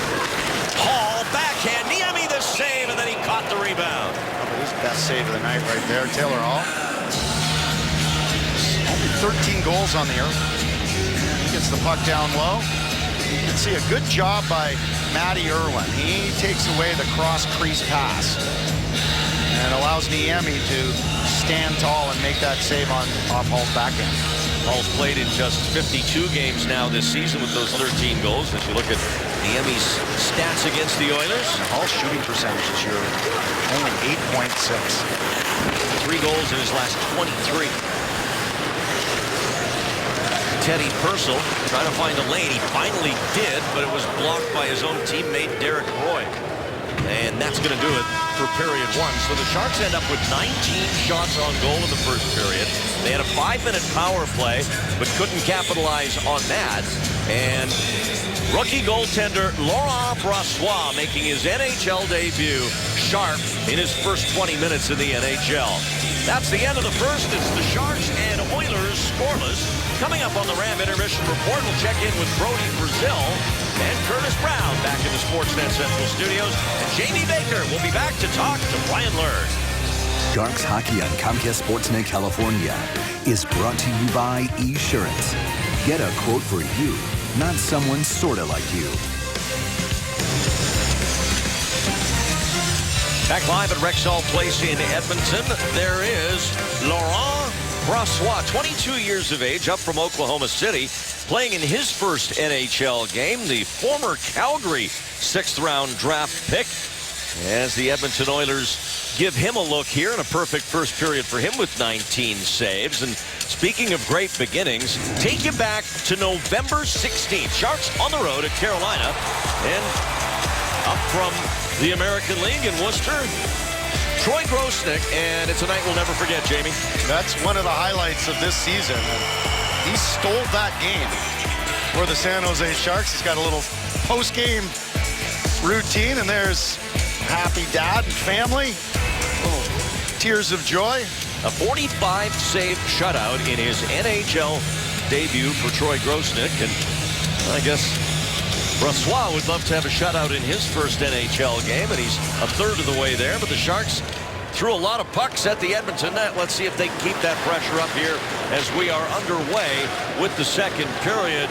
Hall, backhand. Niemi the save, and then he caught the rebound. His best save of the night right there. Taylor Hall. Only 13 goals on the earth. He gets the puck down low. You can see a good job by Matty Irwin. He takes away the cross-crease pass and allows Niemi to stand tall and make that save on off Hall's backhand. Hall's played in just 52 games now this season with those 13 goals. As you look at Niemi's stats against the Oilers. Hall's shooting percentage this year, only 8.6. 3 goals in his last 23. Teddy Purcell trying to find a lane. He finally did, but it was blocked by his own teammate Derek Roy. And that's going to do it for period one. So the Sharks end up with 19 shots on goal in the first period. They had a 5-minute power play, but couldn't capitalize on that. And rookie goaltender Laurent Brossoit making his NHL debut sharp in his first 20 minutes in the NHL. That's the end of the first. It's the Sharks and Oilers scoreless. Coming up on the Ram Intermission Report, we'll check in with Brody Brazil and Curtis Brown back in the Sportsnet Central Studios. And Jamie Baker will be back to talk to Brian Lurd. Sharks Hockey on Comcast Sportsnet California is brought to you by Esurance. Get a quote for you, not someone sorta like you. Back live at Rexall Place in Edmonton, there is Laurent Brossoit, 22 years of age, up from Oklahoma City, playing in his first NHL game, the former Calgary 6th-round draft pick, as the Edmonton Oilers give him a look here in a perfect first period for him with 19 saves. And speaking of great beginnings, take you back to November 16th. Sharks on the road at Carolina, and up from the American League in Worcester, Troy Grosenick, and it's a night we'll never forget, Jamie. That's one of the highlights of this season. He stole that game for the San Jose Sharks. He's got a little post-game routine, and there's happy dad and family. Little tears of joy. A 45-save shutout in his NHL debut for Troy Grosenick, and I guess Brossoit would love to have a shutout in his first NHL game, and he's a third of the way there. But the Sharks threw a lot of pucks at the Edmonton net. Let's see if they can keep that pressure up here as we are underway with the second period.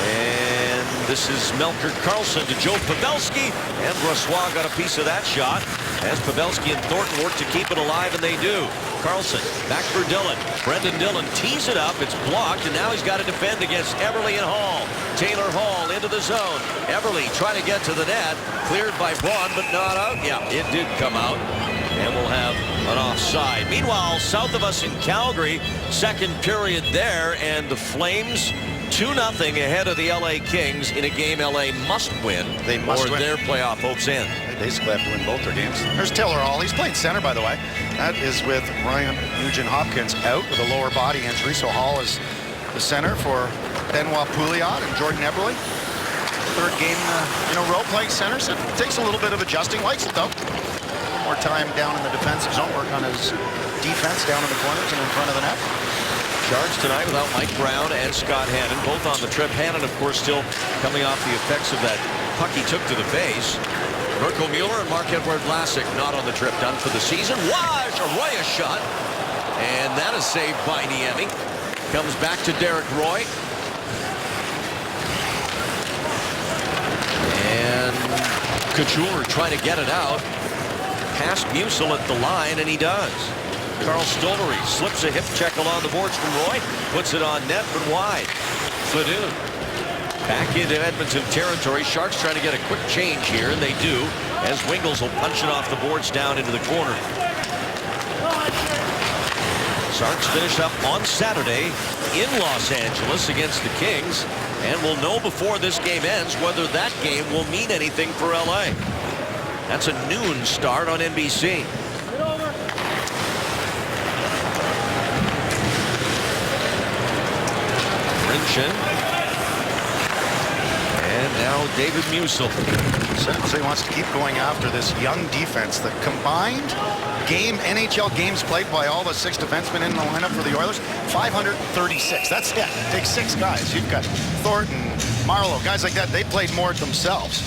And this is Melker Karlsson to Joe Pavelski, and Brossoit got a piece of that shot as Pavelski and Thornton work to keep it alive, and they do. Karlsson back for Dillon. Brendan Dillon tees it up. It's blocked, and now he's got to defend against Everly and Hall. Taylor Hall into the zone. Everly trying to get to the net. Cleared by Braun, but not out. Yeah, it did come out, and we'll have an offside. Meanwhile, south of us in Calgary, second period there, and the Flames 2-0 ahead of the LA Kings in a game LA must win. They must win. Their playoff hopes end. They basically have to win both their games. There's Taylor Hall. He's playing center, by the way. That is with Ryan Nugent-Hopkins out with a lower body injury. So Hall is the center for Benoit Pouliot and Jordan Eberle. Third game in a row playing center. So it takes a little bit of adjusting. Likes it, though. More time down in the defensive zone. Work on his defense down in the corners and in front of the net. Sharks tonight without Mike Brown and Scott Hannon, both on the trip. Hannon, of course, still coming off the effects of that puck he took to the face. Mirko Mueller and Marc-Edouard Vlasic not on the trip, done for the season. Waj, Arroyo shot, and that is saved by Niemi. Comes back to Derek Roy. And Couture trying to get it out. Past Musil at the line, and he does. Carl Stollery slips a hip check along the boards from Roy, puts it on net, but wide. Fadoon back into Edmonton territory. Sharks trying to get a quick change here, and they do, as Wingles will punch it off the boards down into the corner. Sharks finish up on Saturday in Los Angeles against the Kings, and we'll know before this game ends whether that game will mean anything for LA. That's a noon start on NBC. And now David Musil. San Jose wants to keep going after this young defense. The combined NHL games played by all the 6 defensemen in the lineup for the Oilers, 536. That's it. Take 6 guys. You've got Thornton, Marleau, guys like that. They played more themselves.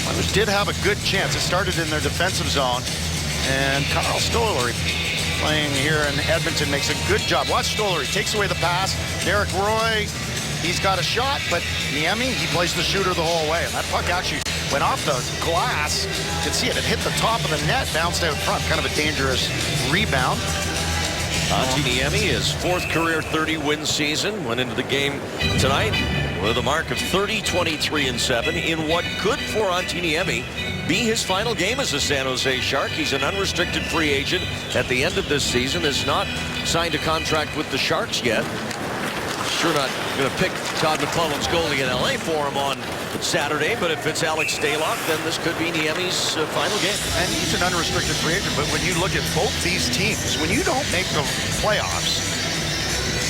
Oilers did have a good chance. It started in their defensive zone, and Carl Stollery, playing here in Edmonton, makes a good job. Watch Stollery, takes away the pass. Derek Roy, he's got a shot, but Niemi, he plays the shooter the whole way. And that puck actually went off the glass. You can see it. It hit the top of the net, bounced out front. Kind of a dangerous rebound. Antti Niemi, his 4th career 30-win season, went into the game tonight with a mark of 30, 23, and 7 in what could, for Antti Niemi, be his final game as a San Jose Shark. He's an unrestricted free agent at the end of this season, has not signed a contract with the Sharks yet. Sure not going to pick Todd McClellan's goalie in LA for him on the Saturday, but if it's Alex Stalock, then this could be Niemi's final game. And he's an unrestricted free agent, but when you look at both these teams, when you don't make the playoffs,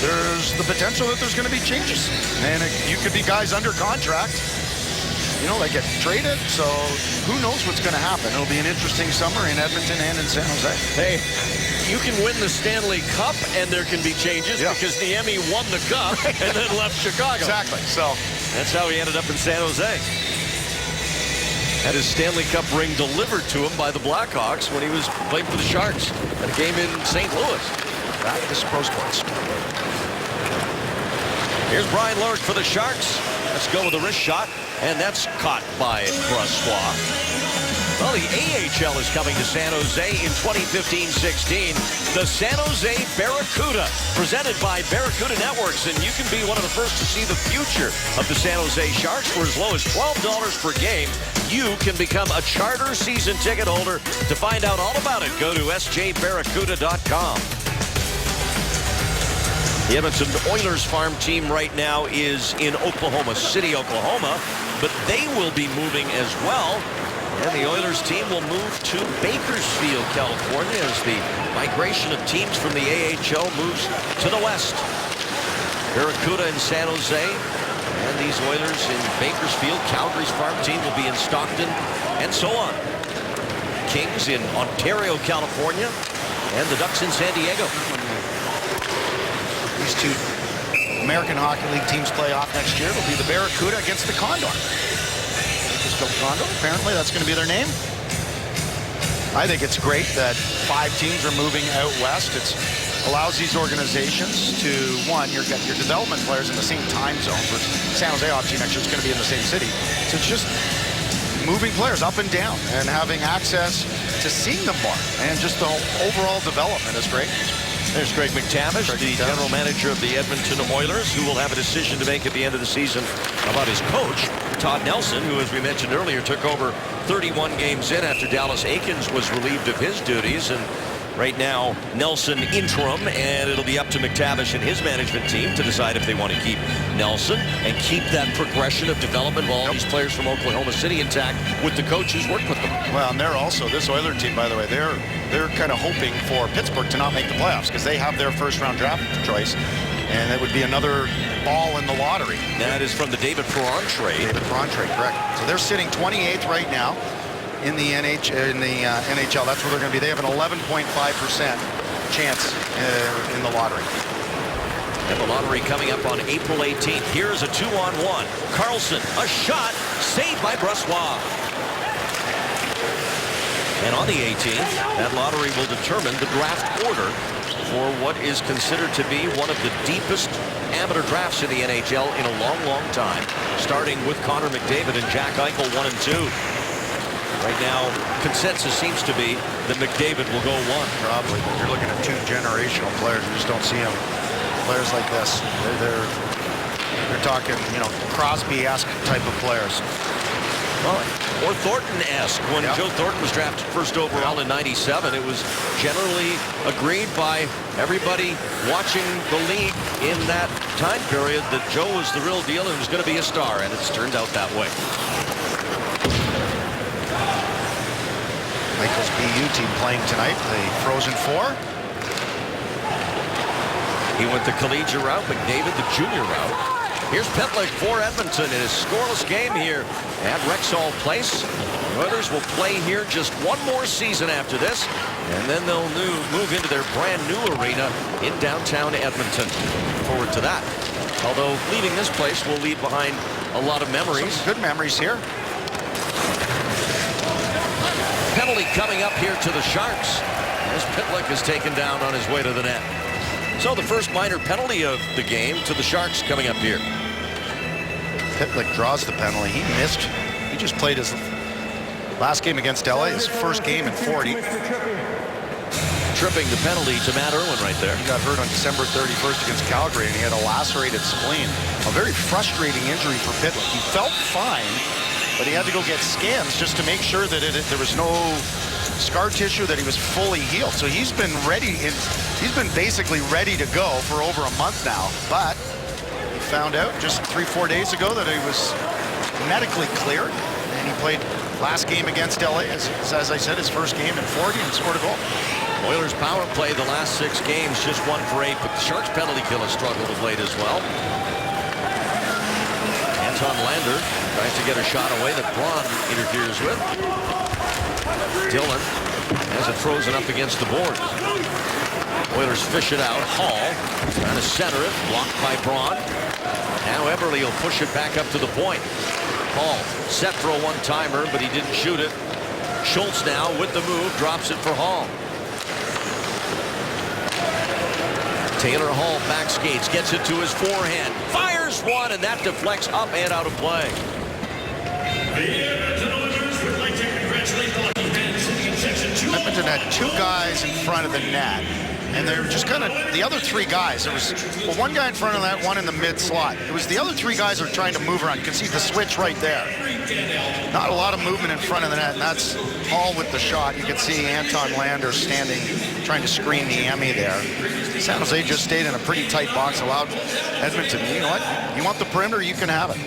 there's the potential that there's going to be changes. And you could be guys under contract, you know, that get traded. So who knows what's going to happen. It'll be an interesting summer in Edmonton and in San Jose. Hey, you can win the Stanley Cup and there can be changes because Niemi won the Cup and then left Chicago. Exactly. So that's how he ended up in San Jose. Had his Stanley Cup ring delivered to him by the Blackhawks when he was playing for the Sharks at a game in St. Louis. back to Pro Sports. Here's Brian Lurk for the Sharks. Let's go with a wrist shot, and that's caught by Brossois. Well, the AHL is coming to San Jose in 2015-16. The San Jose Barracuda, presented by Barracuda Networks, and you can be one of the first to see the future of the San Jose Sharks for as low as $12 per game. You can become a charter season ticket holder. To find out all about it, go to sjbarracuda.com. The Edmonton Oilers farm team right now is in Oklahoma City, Oklahoma, but they will be moving as well. And the Oilers team will move to Bakersfield, California, as the migration of teams from the AHL moves to the west. Barracuda in San Jose, and these Oilers in Bakersfield. Calgary's farm team will be in Stockton, and so on. Kings in Ontario, California, and the Ducks in San Diego. These two American Hockey League teams play off next year. It'll be the Barracuda against the Condor. Condor, apparently that's going to be their name. I think it's great that 5 teams are moving out west. It allows these organizations to, one, you get your development players in the same time zone. For San Jose, obviously, next year it's going to be in the same city. So it's just moving players up and down and having access to seeing them more. And just the overall development is great. There's Greg McTavish, the general manager of the Edmonton Oilers, who will have a decision to make at the end of the season about his coach, Todd Nelson, who, as we mentioned earlier, took over 31 games in after Dallas Eakins was relieved of his duties. And right now, Nelson interim, and it'll be up to McTavish and his management team to decide if they want to keep Nelson and keep that progression of development of all these players from Oklahoma City intact with the coach who's worked with them. Well, and they're also, this Oiler team, by the way, they're kind of hoping for Pittsburgh to not make the playoffs because they have their first-round draft choice, and it would be another ball in the lottery. That is from the David Perron trade. David Perron trade, correct. So they're sitting 28th right now in the NHL. That's where they're going to be. They have an 11.5% chance in the lottery. And the lottery coming up on April 18th. Here's a 2-on-1. Carlson, a shot, saved by Brossois. And on the 18th, that lottery will determine the draft order for what is considered to be one of the deepest amateur drafts in the NHL in a long, long time, starting with Connor McDavid and Jack Eichel 1 and 2. Right now, consensus seems to be that McDavid will go 1. Probably. You're looking at 2 generational players. You just don't see them. Players like this. They're talking, you know, Crosby-esque type of players. Well, or Thornton-esque. When Joe Thornton was drafted first overall in '97, it was generally agreed by everybody watching the league in that time period that Joe was the real deal and was going to be a star, and it's turned out that way. Michael's BU team playing tonight, the Frozen Four. He went the collegiate route, McDavid the junior route. Here's Pitlick for Edmonton in a scoreless game here at Rexall Place. The Oilers will play here just one more season after this, and then they'll move into their brand new arena in downtown Edmonton. Looking forward to that. Although leaving this place will leave behind a lot of memories. Some good memories here. Penalty coming up here to the Sharks as Pitlick is taken down on his way to the net. So the first minor penalty of the game to the Sharks coming up here. Pitlick draws the penalty. He missed. He just played his last game against LA, his first game in 40. Tripping the penalty to Matt Irwin right there. He got hurt on December 31st against Calgary, and he had a lacerated spleen. A very frustrating injury for Pitlick. He felt fine, but he had to go get scans just to make sure that there was no scar tissue, that he was fully healed. So he's been ready. He's been basically ready to go for over a month now. But he found out just 3-4 days ago that he was medically cleared, and he played last game against LA, as I said, his first game in 40 and scored a goal. Oilers power play the last 6 games, just 1 for 8, but the Sharks penalty kill has struggled of late as well. Anton Lander tries to get a shot away that Braun interferes with. Dillon has it frozen up against the boards. Oilers fish it out. Hall trying to center it, blocked by Braun. Now Eberle will push it back up to the point. Hall set for a one-timer, but he didn't shoot it. Schultz now with the move, drops it for Hall. Taylor Hall back skates, gets it to his forehand, fires one, and that deflects up and out of play. Edmonton had 2 guys in front of the net, and they were just kind of the other 3 guys. There was one guy in front of that, one in the mid slot. It was the other 3 guys that were trying to move around. You can see the switch right there. Not a lot of movement in front of the net, and that's Hall with the shot. You can see Anton Lander standing, trying to screen the Emmy there. San Jose just stayed in a pretty tight box, allowed Edmonton. You know what? You want the perimeter, you can have it.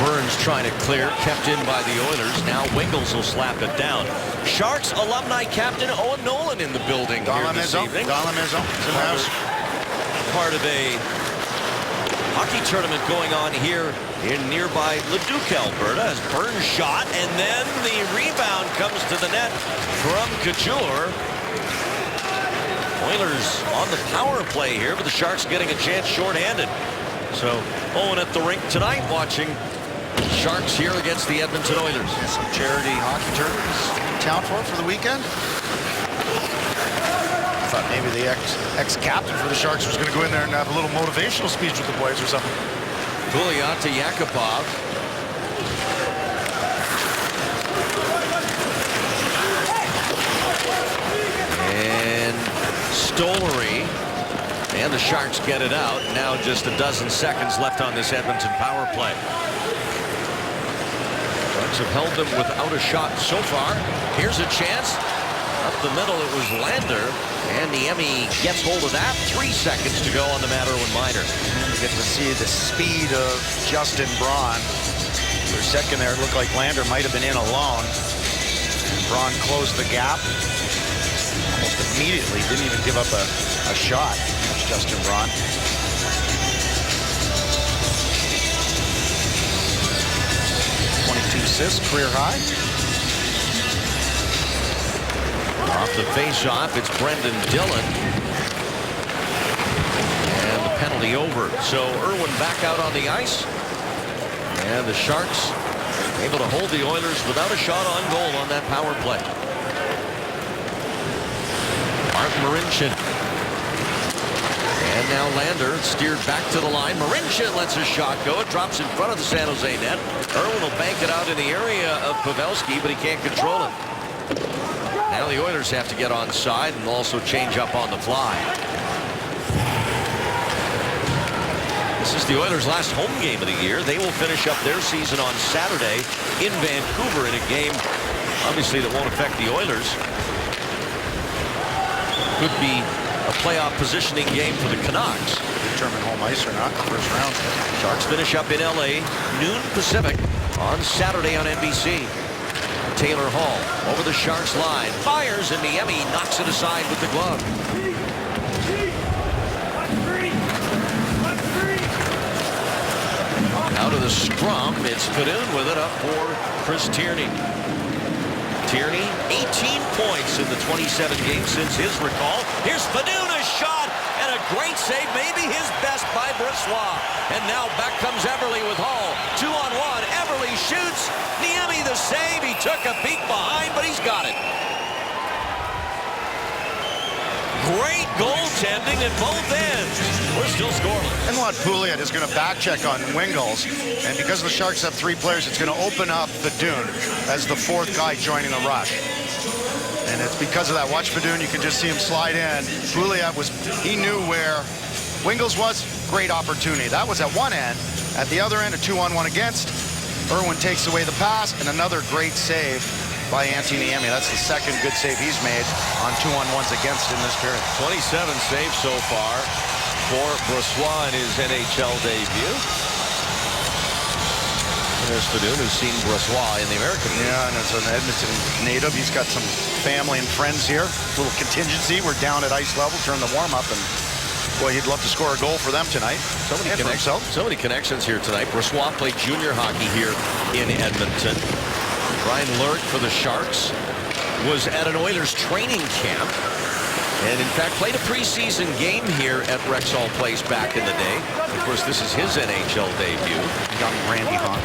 Burns trying to clear, kept in by the Oilers. Now Wingels will slap it down. Sharks alumni captain Owen Nolan in the building here this evening. Part of a hockey tournament going on here in nearby Leduc, Alberta, as Burns shot, and then the rebound comes to the net from Couture. Oilers on the power play here, but the Sharks getting a chance shorthanded. So Owen at the rink tonight watching Sharks here against the Edmonton Oilers. Some charity hockey tournaments in town for the weekend. I thought maybe the ex-captain for the Sharks was going to go in there and have a little motivational speech with the boys or something. Pouliot to Yakupov. And Stollery. And the Sharks get it out. Now just a dozen seconds left on this Edmonton power play. Sharks have held them without a shot so far. Here's a chance. Up the middle, it was Lander. And Niemi gets hold of that. 3 seconds to go on the Matterhorn minor. You get to see the speed of Justin Braun. For a second there, it looked like Lander might have been in alone. And Braun closed the gap. Almost immediately, didn't even give up a shot. That's Justin Braun. Assists, career high. Off the face-off, it's Brendan Dillon. And the penalty over. So Irwin back out on the ice. And the Sharks able to hold the Oilers without a shot on goal on that power play. Martin Marincin. And now Lander steered back to the line. Marincin lets a shot go. It drops in front of the San Jose net. Irwin will bank it out in the area of Pavelski, but he can't control it. Now the Oilers have to get onside and also change up on the fly. This is the Oilers' last home game of the year. They will finish up their season on Saturday in Vancouver in a game, obviously, that won't affect the Oilers. Could be a playoff positioning game for the Canucks. Determine home ice or not in the first round. Sharks finish up in LA, noon Pacific, on Saturday on NBC. Taylor Hall over the Sharks line, fires, and Niemi knocks it aside with the glove. Out of the scrum, it's Fedun with it up for Chris Tierney. Tierney, 18 points in the 27 games since his recall. Here's Fedun, a shot, and a great save, maybe his best by Brossoit. And now back comes Eberle with Hall. 2-on-1, Eberle shoots. Niemi the save. He took a peek behind, but he's got it. Great goaltending at both ends. We're still scoreless. And what Pouliot is going to back check on Wingels. And because the Sharks have 3 players, it's going to open up Fedun as the 4th guy joining the rush. And it's because of that. Watch Fedun. You can just see him slide in. Pouliot he knew where Wingels was. Great opportunity. That was at one end. At the other end, a 2-on-1 against. Irwin takes away the pass, and another great save by Antti Niemi. That's the second good save he's made on 2-on-1s against in this period. 27 saves so far for Brossoit in his NHL debut. Fadoon, who's seen Brossois in the American League. Yeah, and as an Edmonton native, he's got some family and friends here. Little contingency. We're down at ice level during the warm-up, and boy, he'd love to score a goal for them tonight. So many connections here tonight. Brossois played junior hockey here in Edmonton. Brian Lurk for the Sharks was at an Oilers training camp, and in fact played a preseason game here at Rexall Place back in the day. Of course, this is his NHL debut. Young Randy Hunt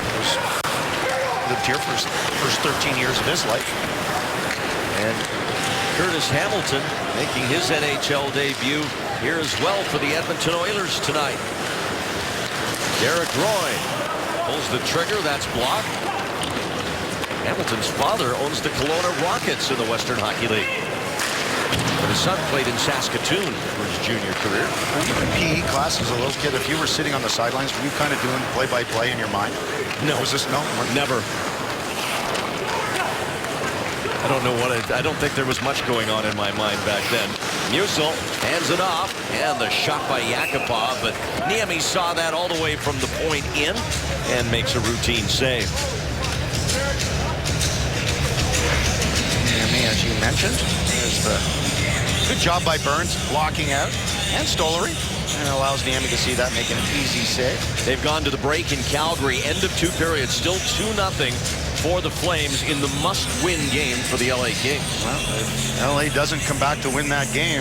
lived here for his first 13 years of his life. And Curtis Hamilton making his NHL debut here as well for the Edmonton Oilers tonight. Derek Roy pulls the trigger. That's blocked. Hamilton's father owns the Kelowna Rockets in the Western Hockey League. But his son played in Saskatoon for his junior career. In PE class as a little kid, if you were sitting on the sidelines, were you kind of doing play-by-play in your mind? No. Was this no? Never. I don't think there was much going on in my mind back then. Musil hands it off, and the shot by Yakupov, but Niemi saw that all the way from the point in and makes a routine save. Niemi, as you mentioned, is the good job by Burns blocking out, and Stollery, and allows Niemi to see that, making an easy save. They've gone to the break in Calgary. End of two periods, still 2-0 for the Flames in the must-win game for the LA Kings. Well, if LA doesn't come back to win that game,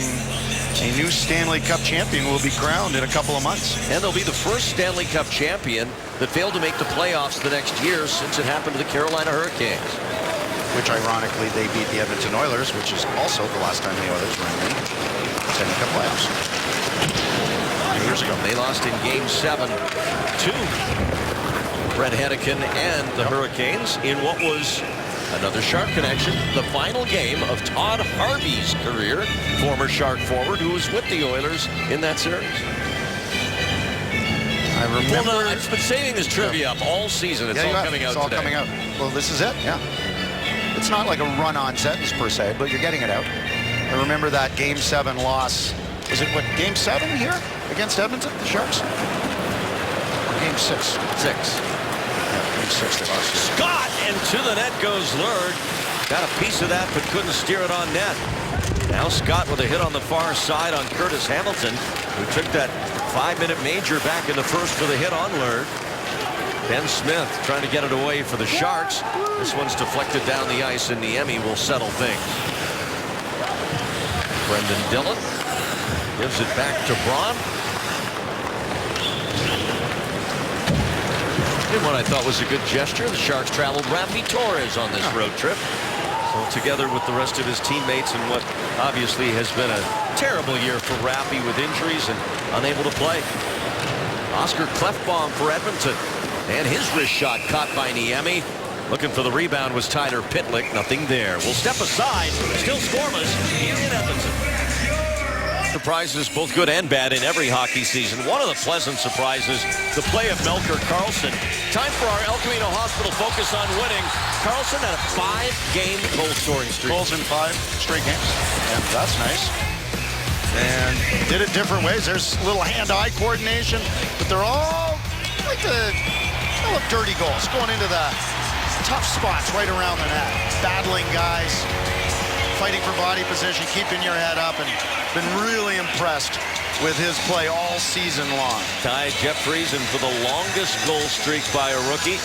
a new Stanley Cup champion will be crowned in a couple of months. And they'll be the first Stanley Cup champion that failed to make the playoffs the next year since it happened to the Carolina Hurricanes. Which, ironically, they beat the Edmonton Oilers, which is also the last time the Oilers were in the Stanley Cup playoffs. 9 years ago. They lost in Game 7 to Brett Hedican and the Hurricanes in what was another Shark connection, the final game of Todd Harvey's career, former Shark forward who was with the Oilers in that series. I remember. Well, no, I've been saving this trivia up all season. It's all coming out today. It's all coming out. Well, this is it, yeah. It's not like a run-on sentence per se, but you're getting it out. I remember that Game 7 loss. Was it what, Game 7 here against Edmonton, the Sharks? Or Game 6? 6. Yeah, Game 6 they lost. Scott, and to the net goes Lurd. Got a piece of that, but couldn't steer it on net. Now Scott with a hit on the far side on Curtis Hamilton, who took that 5-minute major back in the first for the hit on Lurd. Ben Smith trying to get it away for the Sharks. This one's deflected down the ice, and Niemi will settle things. Brendan Dillon gives it back to Braun. And what I thought was a good gesture, the Sharks traveled Raffi Torres on this road trip. So together with the rest of his teammates in what obviously has been a terrible year for Raffi with injuries and unable to play. Oscar Klefbom for Edmonton. And his wrist shot caught by Niemi. Looking for the rebound was Tyler Pitlick. Nothing there. We'll step aside. Still scoreless here in Edmonton. Surprises, both good and bad, in every hockey season. One of the pleasant surprises, the play of Melker Karlsson. Time for our El Camino Hospital focus on winning. Karlsson had a 5-game goal-scoring streak. Goals in 5 straight games, and that's nice. And did it different ways. There's a little hand-eye coordination, but they're all like dirty goals, going into the tough spots right around the net. Battling guys, fighting for body position, keeping your head up, and been really impressed with his play all season long. Ty Jeff Friesen for the longest goal streak by a rookie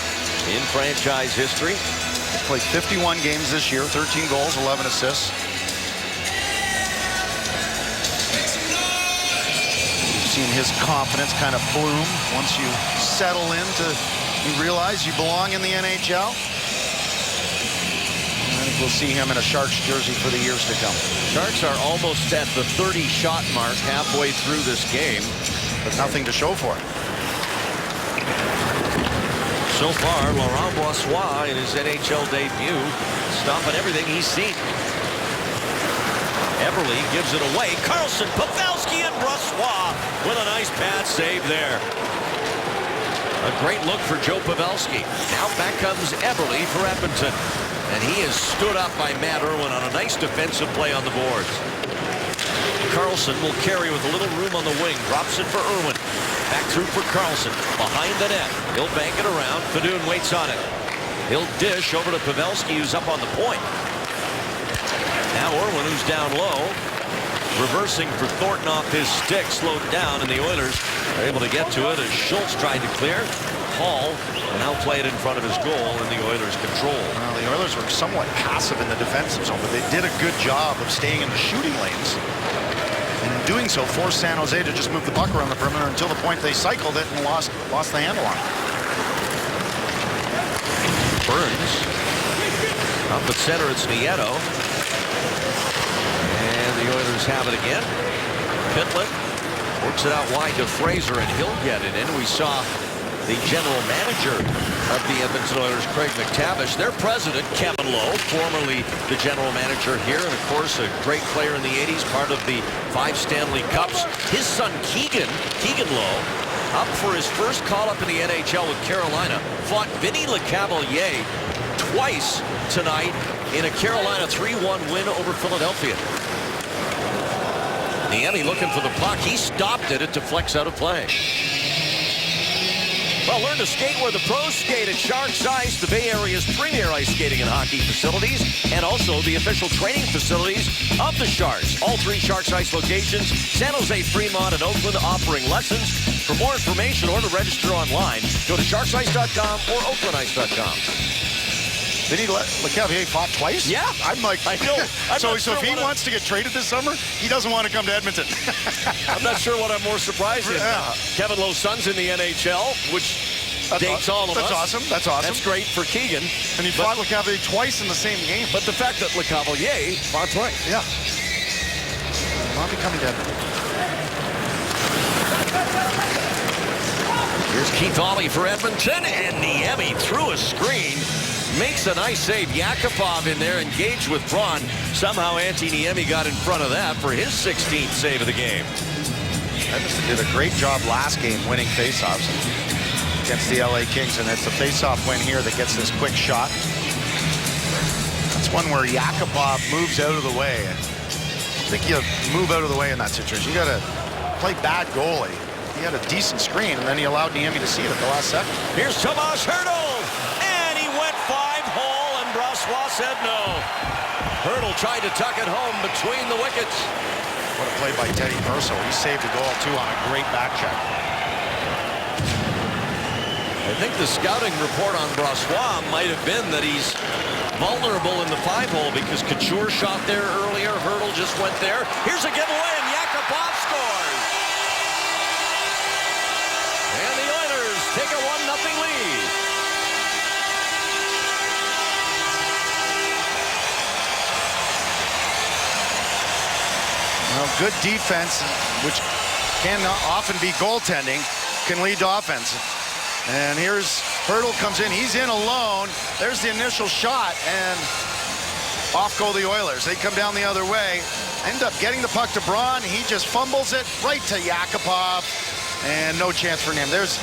in franchise history. He's played 51 games this year, 13 goals, 11 assists. You've seen his confidence kind of bloom once you settle into, you realize you belong in the NHL. I think we'll see him in a Sharks jersey for the years to come. Sharks are almost at the 30-shot mark halfway through this game. But nothing to show for it. So far, Laurent Brossois in his NHL debut, stopping everything he's seen. Eberle gives it away. Karlsson, Pavelski, and Brossois with a nice pad save there. A great look for Joe Pavelski. Now back comes Eberle for Edmonton. And he is stood up by Matt Irwin on a nice defensive play on the boards. Karlsson will carry with a little room on the wing. Drops it for Irwin. Back through for Carlson. Behind the net. He'll bank it around. Fedun waits on it. He'll dish over to Pavelski, who's up on the point. Now Irwin, who's down low. Reversing for Thornton off his stick. Slowed down, and the Oilers are able to get to it as Schultz tried to clear. Hall now played in front of his goal, and the Oilers control. Well, the Oilers were somewhat passive in the defensive zone, but they did a good job of staying in the shooting lanes. And in doing so, forced San Jose to just move the puck around the perimeter until the point they cycled it and lost the handle on it. Burns. Up at center, it's Nieto. And the Oilers have it again. Pitlick works it out wide to Fraser, and he'll get it in. We saw the general manager of the Edmonton Oilers, Craig McTavish, their president, Kevin Lowe, formerly the general manager here, and of course a great player in the 80s, part of the 5 Stanley Cups. His son Keegan Lowe, up for his first call-up in the NHL with Carolina, fought Vinny Lecavalier twice tonight in a Carolina 3-1 win over Philadelphia. Niemi looking for the puck. He stopped it. It deflects out of play. Well, learn to skate where the pros skate at Sharks Ice, the Bay Area's premier ice skating and hockey facilities, and also the official training facilities of the Sharks. All 3 Sharks Ice locations, San Jose, Fremont, and Oakland, offering lessons. For more information or to register online, go to sharksice.com or oaklandice.com. Vinny Lecavalier fought twice? Yeah. I'm like, I know. So if he wants to get traded this summer, he doesn't want to come to Edmonton. I'm not sure what I'm more surprised in. Yeah. Kevin Lowe's son's in the NHL, which dates all of us. That's awesome. That's awesome. That's great for Keegan. And he fought Lecavalier twice in the same game. But the fact that Lecavalier fought twice. Yeah. Not becoming dead. Here's Keith Ollie for Edmonton, and Niemi through a screen. Makes a nice save. Yakupov in there, engaged with Braun. Somehow Antti Niemi got in front of that for his 16th save of the game. Edmonton did a great job last game winning faceoffs against the LA Kings, and it's the faceoff win here that gets this quick shot. That's one where Yakupov moves out of the way. I think you move out of the way in that situation. You got to play bad goalie. He had a decent screen, and then he allowed Niemi to see it at the last second. Here's Tomas Hertl. Brossoit said no. Hertl tried to tuck it home between the wickets. What a play by Teddy Purcell. He saved a goal, too, on a great back check. I think the scouting report on Brossoit might have been that he's vulnerable in the 5-hole because Couture shot there earlier. Hertl just went there. Here's a giveaway, and Yakupov scores. And the Oilers take a 1-0 lead. Well, good defense, which can often be goaltending, can lead to offense. And here's Hertl comes in. He's in alone. There's the initial shot, and off go the Oilers. They come down the other way, end up getting the puck to Braun. He just fumbles it right to Yakupov, and no chance for him. There's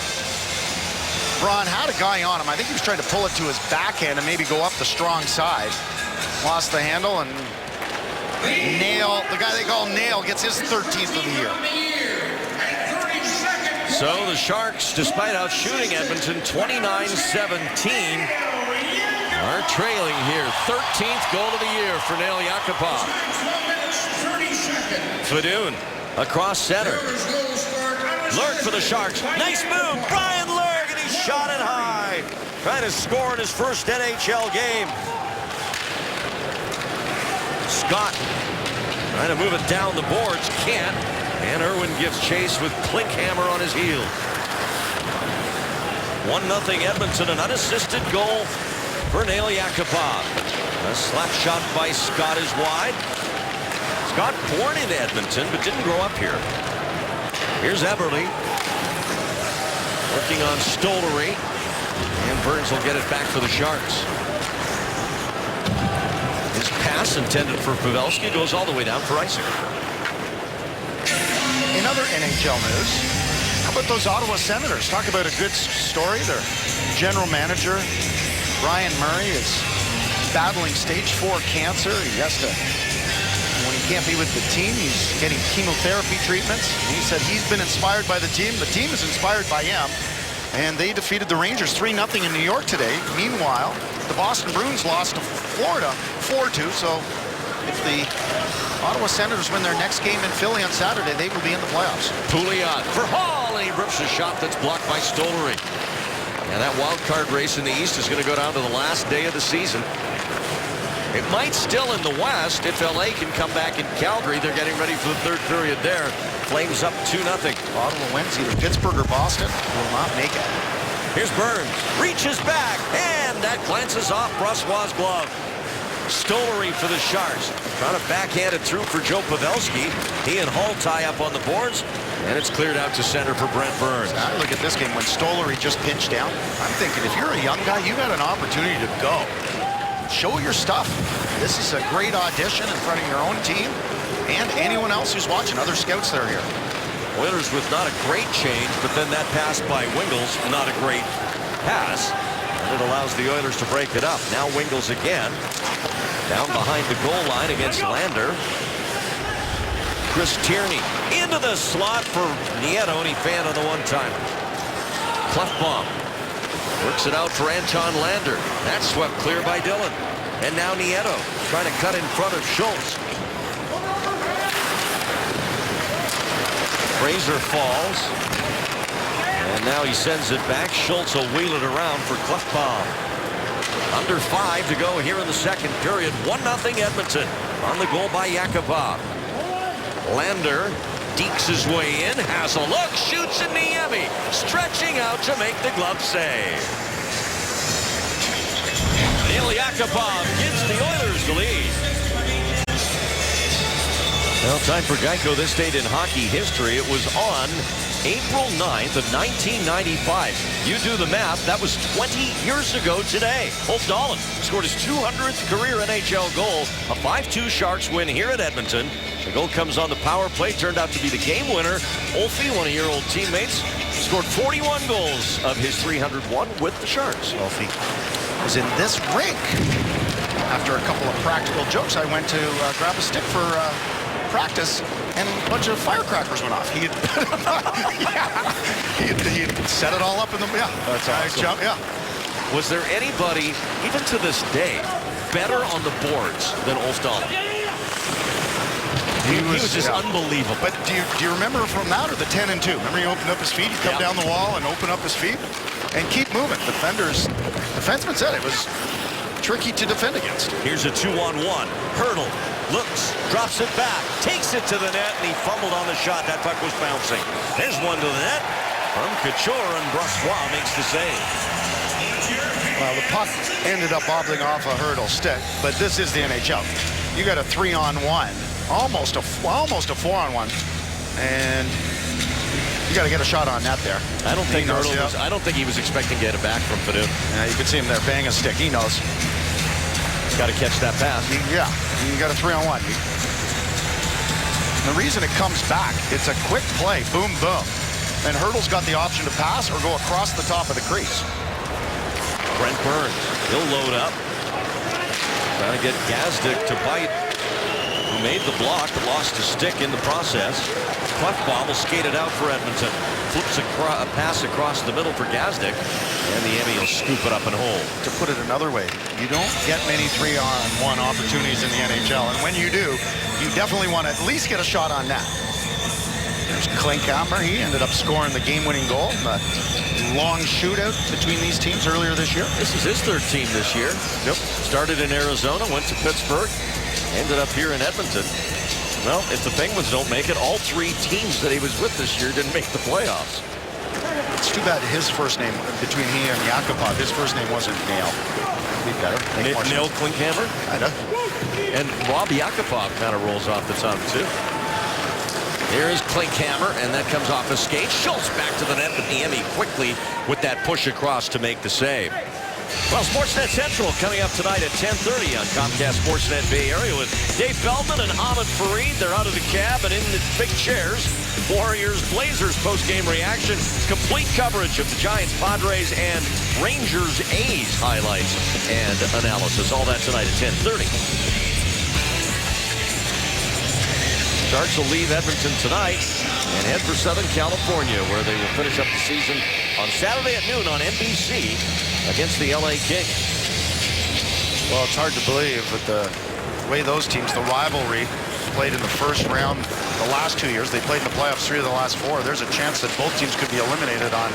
Braun had a guy on him. I think he was trying to pull it to his backhand and maybe go up the strong side. Lost the handle, and Nail, the guy they call Nail, gets his 13th of the year. So the Sharks, despite outshooting Edmonton 29-17, are trailing here. 13th goal of the year for Nail Yakupov. Fedun across center. Lurk for the Sharks. Nice move. Brian Lurk, and he shot it high. Trying to score in his first NHL game. Scott trying to move it down the boards. Can't. And Irwin gives chase with Klinkhammer on his heel. 1-0 Edmonton. An unassisted goal for Nail Yakupov. A slap shot by Scott is wide. Scott born in Edmonton but didn't grow up here. Here's Eberle. Working on Stollery. And Burns will get it back for the Sharks. His pass intended for Pavelski goes all the way down for Isaac. In other NHL news, how about those Ottawa Senators? Talk about a good story. Their general manager, Brian Murray, is battling stage 4 cancer. He has to, when he can't be with the team. He's getting chemotherapy treatments. He said he's been inspired by the team. The team is inspired by him. And they defeated the Rangers 3-0 in New York today. Meanwhile, the Boston Bruins lost to Florida 4-2. So if the Ottawa Senators win their next game in Philly on Saturday, they will be in the playoffs. Pouliot for Hall, and he rips a shot that's blocked by Stollery. And that wild card race in the East is going to go down to the last day of the season. It might still in the West if LA can come back in Calgary. They're getting ready for the third period there. Flames up 2-0. Ottawa wins either Pittsburgh or Boston. Will not make it. Here's Burns. Reaches back, and that glances off Brossoit's glove. Stollery for the Sharks. Trying to backhand it through for Joe Pavelski. He and Hall tie up on the boards, and it's cleared out to center for Brent Burns. I look at this game when Stollery just pinched down. I'm thinking if you're a young guy, you got an opportunity to go. Show your stuff. This is a great audition in front of your own team and anyone else who's watching, other scouts that are here. Oilers with not a great change, but then that pass by Wingels, not a great pass. And it allows the Oilers to break it up. Now Wingels again. Down behind the goal line against Lander. Chris Tierney into the slot for Nieto, and he fanned on the one-timer. Klefbom works it out for Anton Lander. That's swept clear by Dillon. And now Nieto trying to cut in front of Schultz. Fraser falls. And now he sends it back. Schultz will wheel it around for Klefbom. Under 5 to go here in the second period. 1-0 Edmonton on the goal by Yakupov. Lander dekes his way in, has a look, shoots, and Niemi stretching out to make the glove save. Neil Yakupov gives the Oilers the lead. Well, time for Geico. This date in hockey history. It was on April 9th of 1995. You do the math. That was 20 years ago today. Ulf Dahlin scored his 200th career NHL goal. A 5-2 Sharks win here at Edmonton. The goal comes on the power play. Turned out to be the game winner. Ulfie, one of your old teammates, scored 41 goals of his 301 with the Sharks. Ulfie was in this rink. After a couple of practical jokes, I went to grab a stick for practice, and a bunch of firecrackers went off. He had, he had set it all up in the, that's awesome. Was there anybody, even to this day, better on the boards than Ulf Dahlin? He was just unbelievable. But do you remember from that or the 10 and 2? Remember he opened up his feet, he'd come down the wall and open up his feet and keep moving. Defenseman said it was tricky to defend against. Here's a 2-on-1. Hurdle. Looks, drops it back, takes it to the net, and he fumbled on the shot. That puck was bouncing. There's one to the net from Couture, and Brossoit makes the save. Well, the puck ended up bobbling off a Hurdle stick, but this is the NHL. You got a 3-on-1, almost a 4-on-1, and you got to get a shot on net there. I don't think he was expecting to get it back from Padu. Yeah, you could see him there bang a stick. He knows. Got to catch that pass. Yeah, you got a 3-on-1. The reason it comes back, it's a quick play, boom, boom. And Hurdle's got the option to pass or go across the top of the crease. Brent Burns, he'll load up. Trying to get Gazdic to bite. Who made the block, but lost his stick in the process. Klefbom will skate it out for Edmonton. Flips a pass across the middle for Gazdic. And the Emmy will scoop it up and hold. To put it another way, you don't get many 3-on-1 opportunities in the NHL. And when you do, you definitely want to at least get a shot on net. There's Klinkhammer. He ended up scoring the game-winning goal. A long shootout between these teams earlier this year. This is his third team this year. Yep. Started in Arizona, went to Pittsburgh, ended up here in Edmonton. Well, if the Penguins don't make it, all 3 teams that he was with this year didn't make the playoffs. It's too bad his first name, between he and Yakupov, his first name wasn't Nail. Be better. Nail Klinkhammer? Kinda. And Rob Yakupov kind of rolls off the tongue, too. Here is Klinkhammer, and that comes off a skate. Schultz back to the net, but Niemi quickly with that push across to make the save. Well, Sportsnet Central coming up tonight at 10:30 on Comcast Sportsnet Bay Area with Dave Feldman and Ahmed Fareed. They're out of the cab and in the big chairs. Warriors-Blazers post-game reaction. Complete coverage of the Giants, Padres, and Rangers-A's highlights and analysis. All that tonight at 10:30. Sharks will leave Edmonton tonight and head for Southern California, where they will finish up the season on Saturday at noon on NBC against the LA Kings. Well, it's hard to believe, but the way those teams, the rivalry, played in the first round the last 2 years. They played in the playoffs 3 of the last 4. There's a chance that both teams could be eliminated on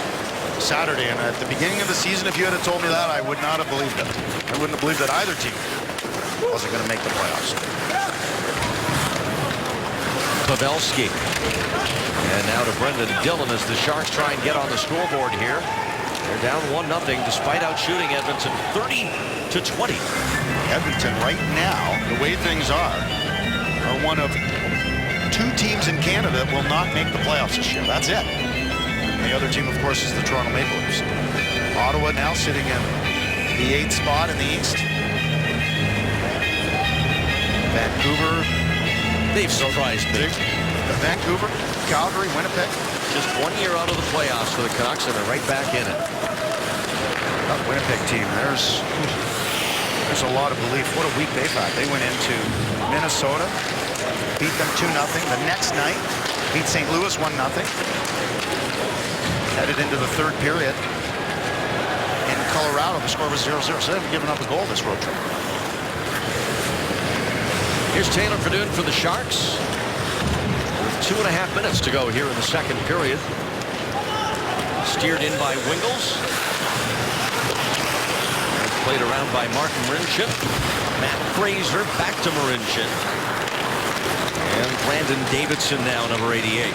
Saturday. And at the beginning of the season, if you had told me that, I would not have believed it. I wouldn't have believed that either team wasn't going to make the playoffs. Pavelski. And now to Brendan Dillon as the Sharks try and get on the scoreboard here. They're down 1-0 despite outshooting Edmonton 30-20. Edmonton right now, the way things are one of 2 teams in Canada that will not make the playoffs this year. That's it. And the other team, of course, is the Toronto Maple Leafs. Ottawa now sitting in the 8th spot in the East. Vancouver. They've surprised me. Vancouver, Calgary, Winnipeg. Just 1 year out of the playoffs for the Canucks, and they're right back in it. That Winnipeg team, there's a lot of belief. What a week they've had. They went into Minnesota, beat them 2-0. The next night, beat St. Louis 1-0. Headed into the 3rd period in Colorado. The score was 0-0. So they haven't given up a goal this road trip. Here's Taylor Fedun for the Sharks. With 2.5 minutes to go here in the 2nd period. Steered in by Wingles. Played around by Martin Marincin. Matt Fraser back to Marincin. And Brandon Davidson now, number 88.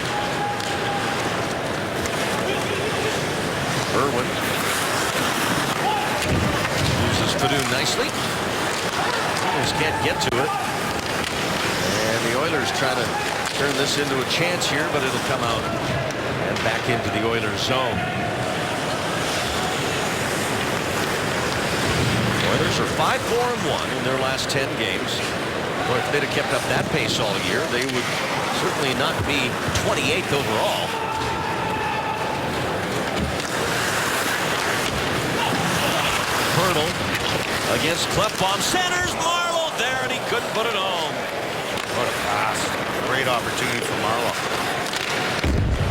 Irwin uses Fedun nicely. Oilers can't get to it. And the Oilers trying to turn this into a chance here, but it'll come out and back into the Oilers zone. Oilers are 5-4-1 in their last 10 games. Well, if they'd have kept up that pace all year, they would certainly not be 28th overall. Hurdle against Klefbom. Centers Marleau there, and he couldn't put it home. What a pass. Great opportunity for Marleau.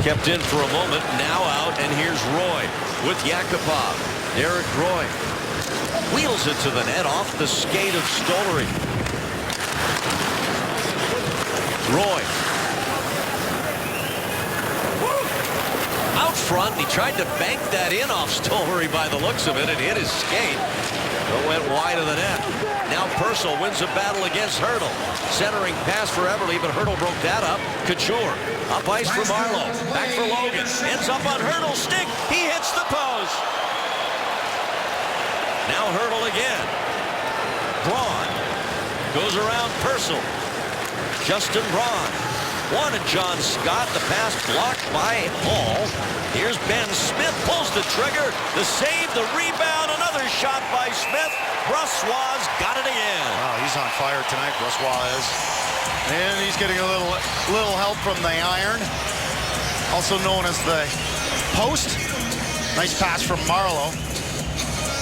Kept in for a moment, now out, and here's Roy with Yakupov. Derek Roy wheels it to the net off the skate of Stollery. Roy. Out front, he tried to bank that in off Stollery by the looks of it. It hit his skate, but went wide of the net. Now Purcell wins a battle against Hurdle. Centering pass for Everly, but Hurdle broke that up. Couture up ice for Marleau. Back for Logan. Ends up on Hurdle's stick. He hits the post. Now Hurdle again. Braun goes around Purcell. Justin Braun wanted John Scott. The pass blocked by Hall. Here's Ben Smith. Pulls the trigger. The save, the rebound. Another shot by Smith. Brossois got it again. Wow, he's on fire tonight, Brossois is. And he's getting a little help from the iron. Also known as the post. Nice pass from Marleau.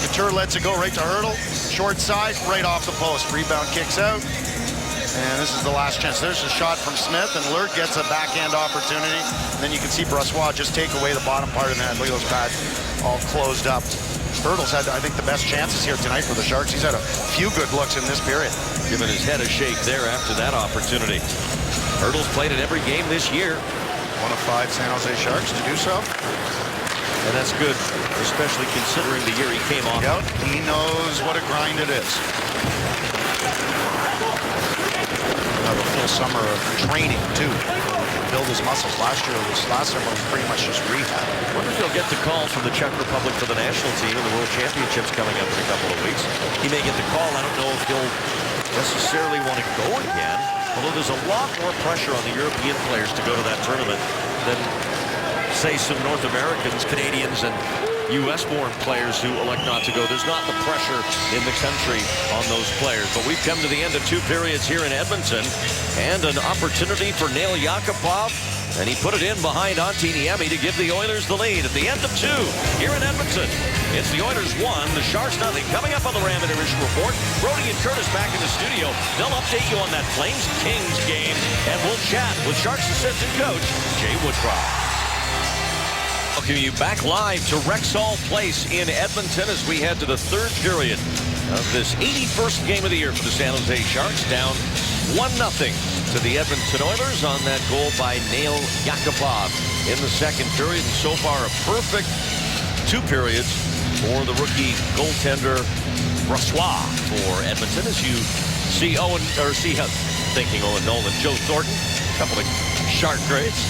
Couture lets it go right to Hurdle. Short side, right off the post. Rebound kicks out. And this is the last chance. There's a shot from Smith, and Lurt gets a backhand opportunity. And then you can see Brossois just take away the bottom part of the net. Look at those pads all closed up. Hurdle's had, I think, the best chances here tonight for the Sharks. He's had a few good looks in this period. Giving his head a shake there after that opportunity. Hurdle's played in every game this year. One of 5 San Jose Sharks to do so. And that's good, especially considering the year he came off. Yep, he knows what a grind it is. Have a full summer of training, too. Build his muscles. Last summer was pretty much just rehab. I wonder if he'll get the call from the Czech Republic for the national team in the World Championships coming up in a couple of weeks. He may get the call. I don't know if he'll necessarily want to go again, although there's a lot more pressure on the European players to go to that tournament than, say, some North Americans, Canadians, and U.S.-born players who elect not to go. There's not the pressure in the country on those players. But we've come to the end of 2 periods here in Edmonton, and an opportunity for Nail Yakupov And he put it in behind Antiniemi to give the Oilers the lead at the end of 2 here in Edmonton. It's the Oilers 1, the Sharks nothing. Coming up on the Ram Intermission Report, Brody and Curtis back in the studio. They'll update you on that Flames-Kings game, and we'll chat with Sharks assistant coach Jay Woodcroft. Welcome you back live to Rexall Place in Edmonton as we head to the third period of this 81st game of the year for the San Jose Sharks. Down 1-0 to the Edmonton Oilers on that goal by Nail Yakupov in the second period. And so far a perfect 2 periods for the rookie goaltender Brossoit for Edmonton. As you see Owen Nolan, Joe Thornton, a couple of Shark grades.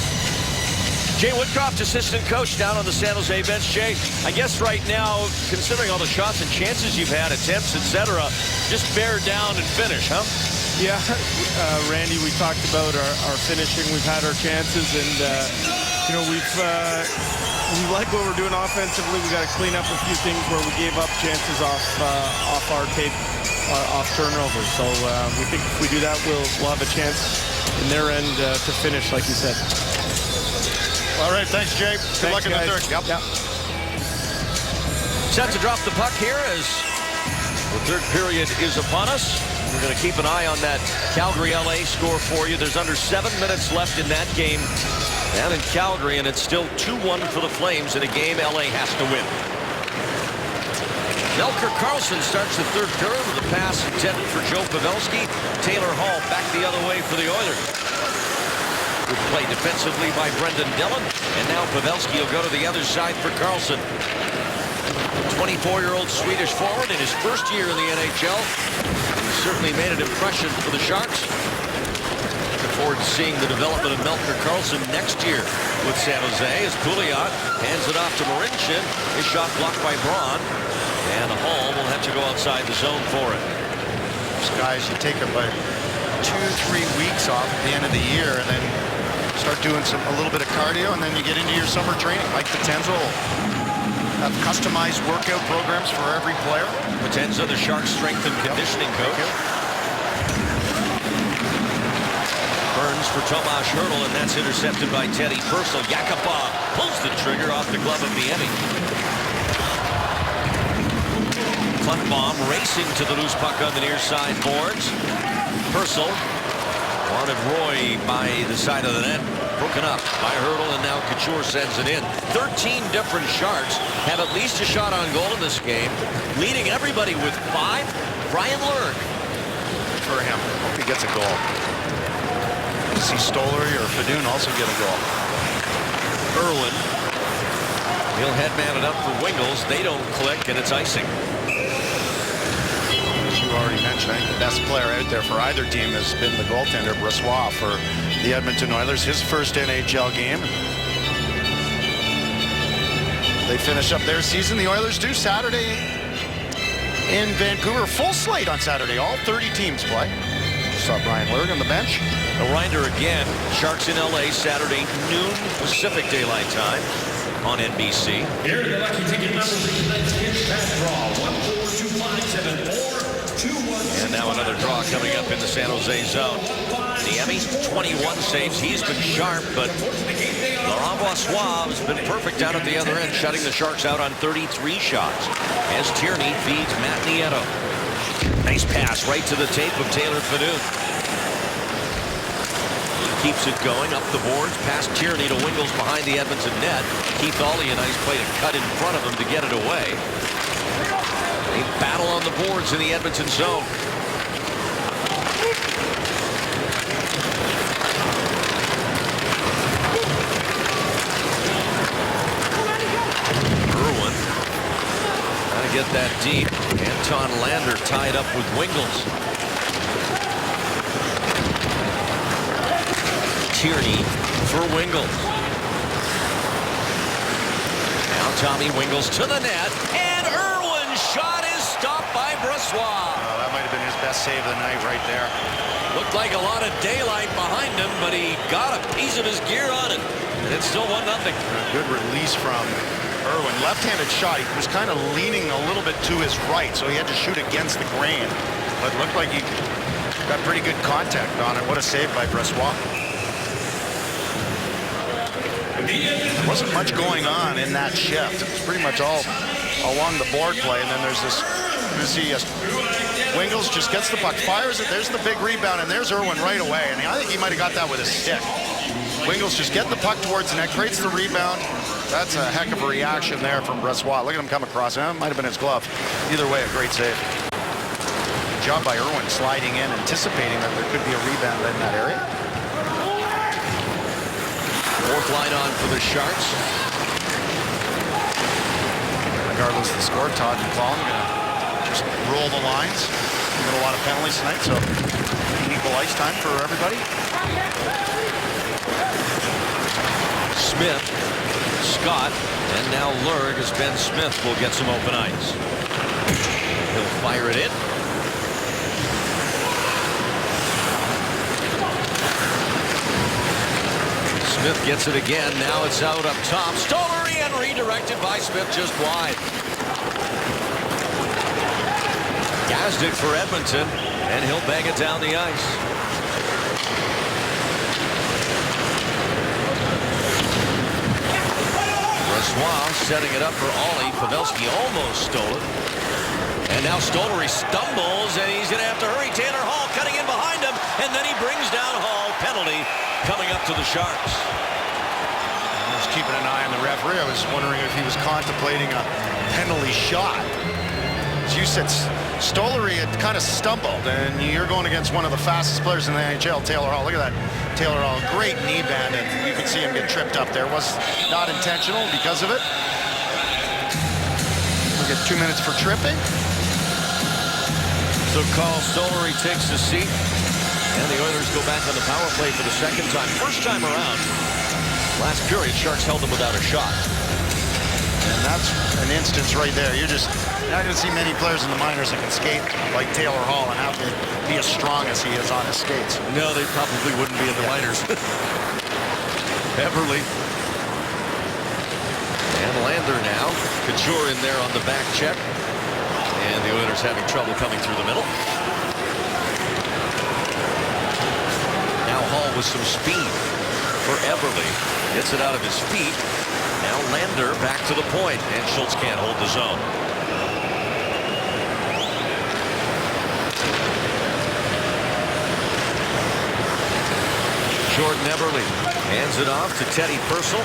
Jay Woodcroft, assistant coach down on the San Jose bench. Jay, I guess right now, considering all the shots and chances you've had, attempts, etc., just bear down and finish, huh? Yeah, Randy, we talked about our finishing. We've had our chances, and you know, we like what we're doing offensively. We got to clean up a few things where we gave up chances off our tape, off turnovers. So we think if we do that, we'll have a chance in their end to finish, like you said. All right, thanks, Jay. Good luck in the third. Yep. Set to drop the puck here as the third period is upon us. We're going to keep an eye on that Calgary-LA score for you. There's under 7 minutes left in that game down in Calgary, and it's still 2-1 for the Flames in a game LA has to win. Melker Karlsson starts the third period with a pass intended for Joe Pavelski. Taylor Hall back the other way for the Oilers. Good play defensively by Brendan Dillon, and now Pavelski will go to the other side for Karlsson. 24-year-old Swedish forward in his first year in the NHL. He certainly made an impression for the Sharks. Looking forward to seeing the development of Melker Karlsson next year with San Jose as Pouliot hands it off to Marincin. His shot blocked by Braun, and Hall will have to go outside the zone for it. These guys, you take about 2-3 weeks off at the end of the year, and then start doing a little bit of cardio, and then you get into your summer training. Mike Potenza have customized workout programs for every player. Potenza, the Sharks strength and conditioning coach. Burns for Tomas Hertl, and that's intercepted by Teddy Purcell. Yakupov pulls the trigger off the glove of Niemi. Klefbom racing to the loose puck on the near side boards. Purcell wanted Roy by the side of the net. Broken up by Hertl, and now Couture sends it in. 13 different Sharks have at least a shot on goal in this game. Leading everybody with 5, Brian Lerk. For him, hope he gets a goal. See Stollery or Fedun also get a goal. Irwin. He'll headman it up for Wingles. They don't click, and it's icing. As you already mentioned, I think the best player out there for either team has been the goaltender, Brossoit, for the Edmonton Oilers. His first NHL game. They finish up their season. The Oilers do Saturday in Vancouver. Full slate on Saturday. All 30 teams play. Saw Brian Lerk on the bench. A reminder again, Sharks in LA Saturday noon Pacific Daylight Time on NBC. Here are the lucky ticket numbers for tonight's pitch pass draw. 1, 4, 2, 5, 7, 4, 2, 1. And now another draw coming up in the San Jose zone. Niemi, 21 saves. He's been sharp, but Laurent Brossoit has been perfect down at the other end, shutting the Sharks out on 33 shots. As Tierney feeds Matt Nieto. Nice pass right to the tape of Taylor Fedun. Keeps it going up the boards, past Tierney to Wingles behind the Edmonton net. Keith Ollie, a nice play to cut in front of him to get it away. A battle on the boards in the Edmonton zone. Irwin trying to get that deep. Anton Lander tied up with Wingles. Tierney for Wingles. Now Tommy Wingles to the net, and Irwin's shot is stopped by Brossoit. Oh, that might have been his best save of the night right there. Looked like a lot of daylight behind him, but he got a piece of his gear on it. And it's still 1-0. Good release from Irwin. Left-handed shot. He was kind of leaning a little bit to his right, so he had to shoot against the grain. But it looked like he got pretty good contact on it. What a save by Brossoit. There wasn't much going on in that shift. It was pretty much all along the board play, and then there's this, you see Wingels just gets the puck, fires it, there's the big rebound, and there's Irwin right away, and I think he might have got that with his stick. Wingels just get the puck towards the net, creates the rebound. That's a heck of a reaction there from Brossoit. Look at him come across. It might have been his glove. Either way, a great save. Good job by Irwin sliding in, anticipating that there could be a rebound in that area. Fourth line on for the Sharks. Regardless of the score, Todd McClellan going to just roll the lines. We've got a lot of penalties tonight, so equal ice time for everybody. Smith, Scott, and now Lurg as Ben Smith will get some open ice. He'll fire it in. Smith gets it again. Now it's out up top. Stollery and redirected by Smith just wide. Gazdic for Edmonton, and he'll bang it down the ice. Brossoit setting it up for Ollie. Pavelski almost stole it. And now Stollery stumbles, and he's going to have to hurry. Taylor Hall cutting in behind him, and then he brings down Hall. Penalty coming up to the Sharks. I was keeping an eye on the referee. I was wondering if he was contemplating a penalty shot. As you said, Stollery had kind of stumbled, and you're going against one of the fastest players in the NHL, Taylor Hall. Look at that. Taylor Hall, great knee bend, and you can see him get tripped up there. Was not intentional because of it. We'll get 2 minutes for tripping. So Carl Stollery takes the seat, and the Oilers go back on the power play for the second time. First time around, last period, Sharks held them without a shot. And that's an instance right there. You're just not going to see many players in the minors that can skate like Taylor Hall and have to be as strong as he is on his skates. No, they probably wouldn't be in the minors. Everly. And Lander now. Couture in there on the back check. And the Oilers having trouble coming through the middle. Now Hall with some speed for Everly. Gets it out of his feet. Now Lander back to the point, and Schultz can't hold the zone. Jordan Everly hands it off to Teddy Purcell.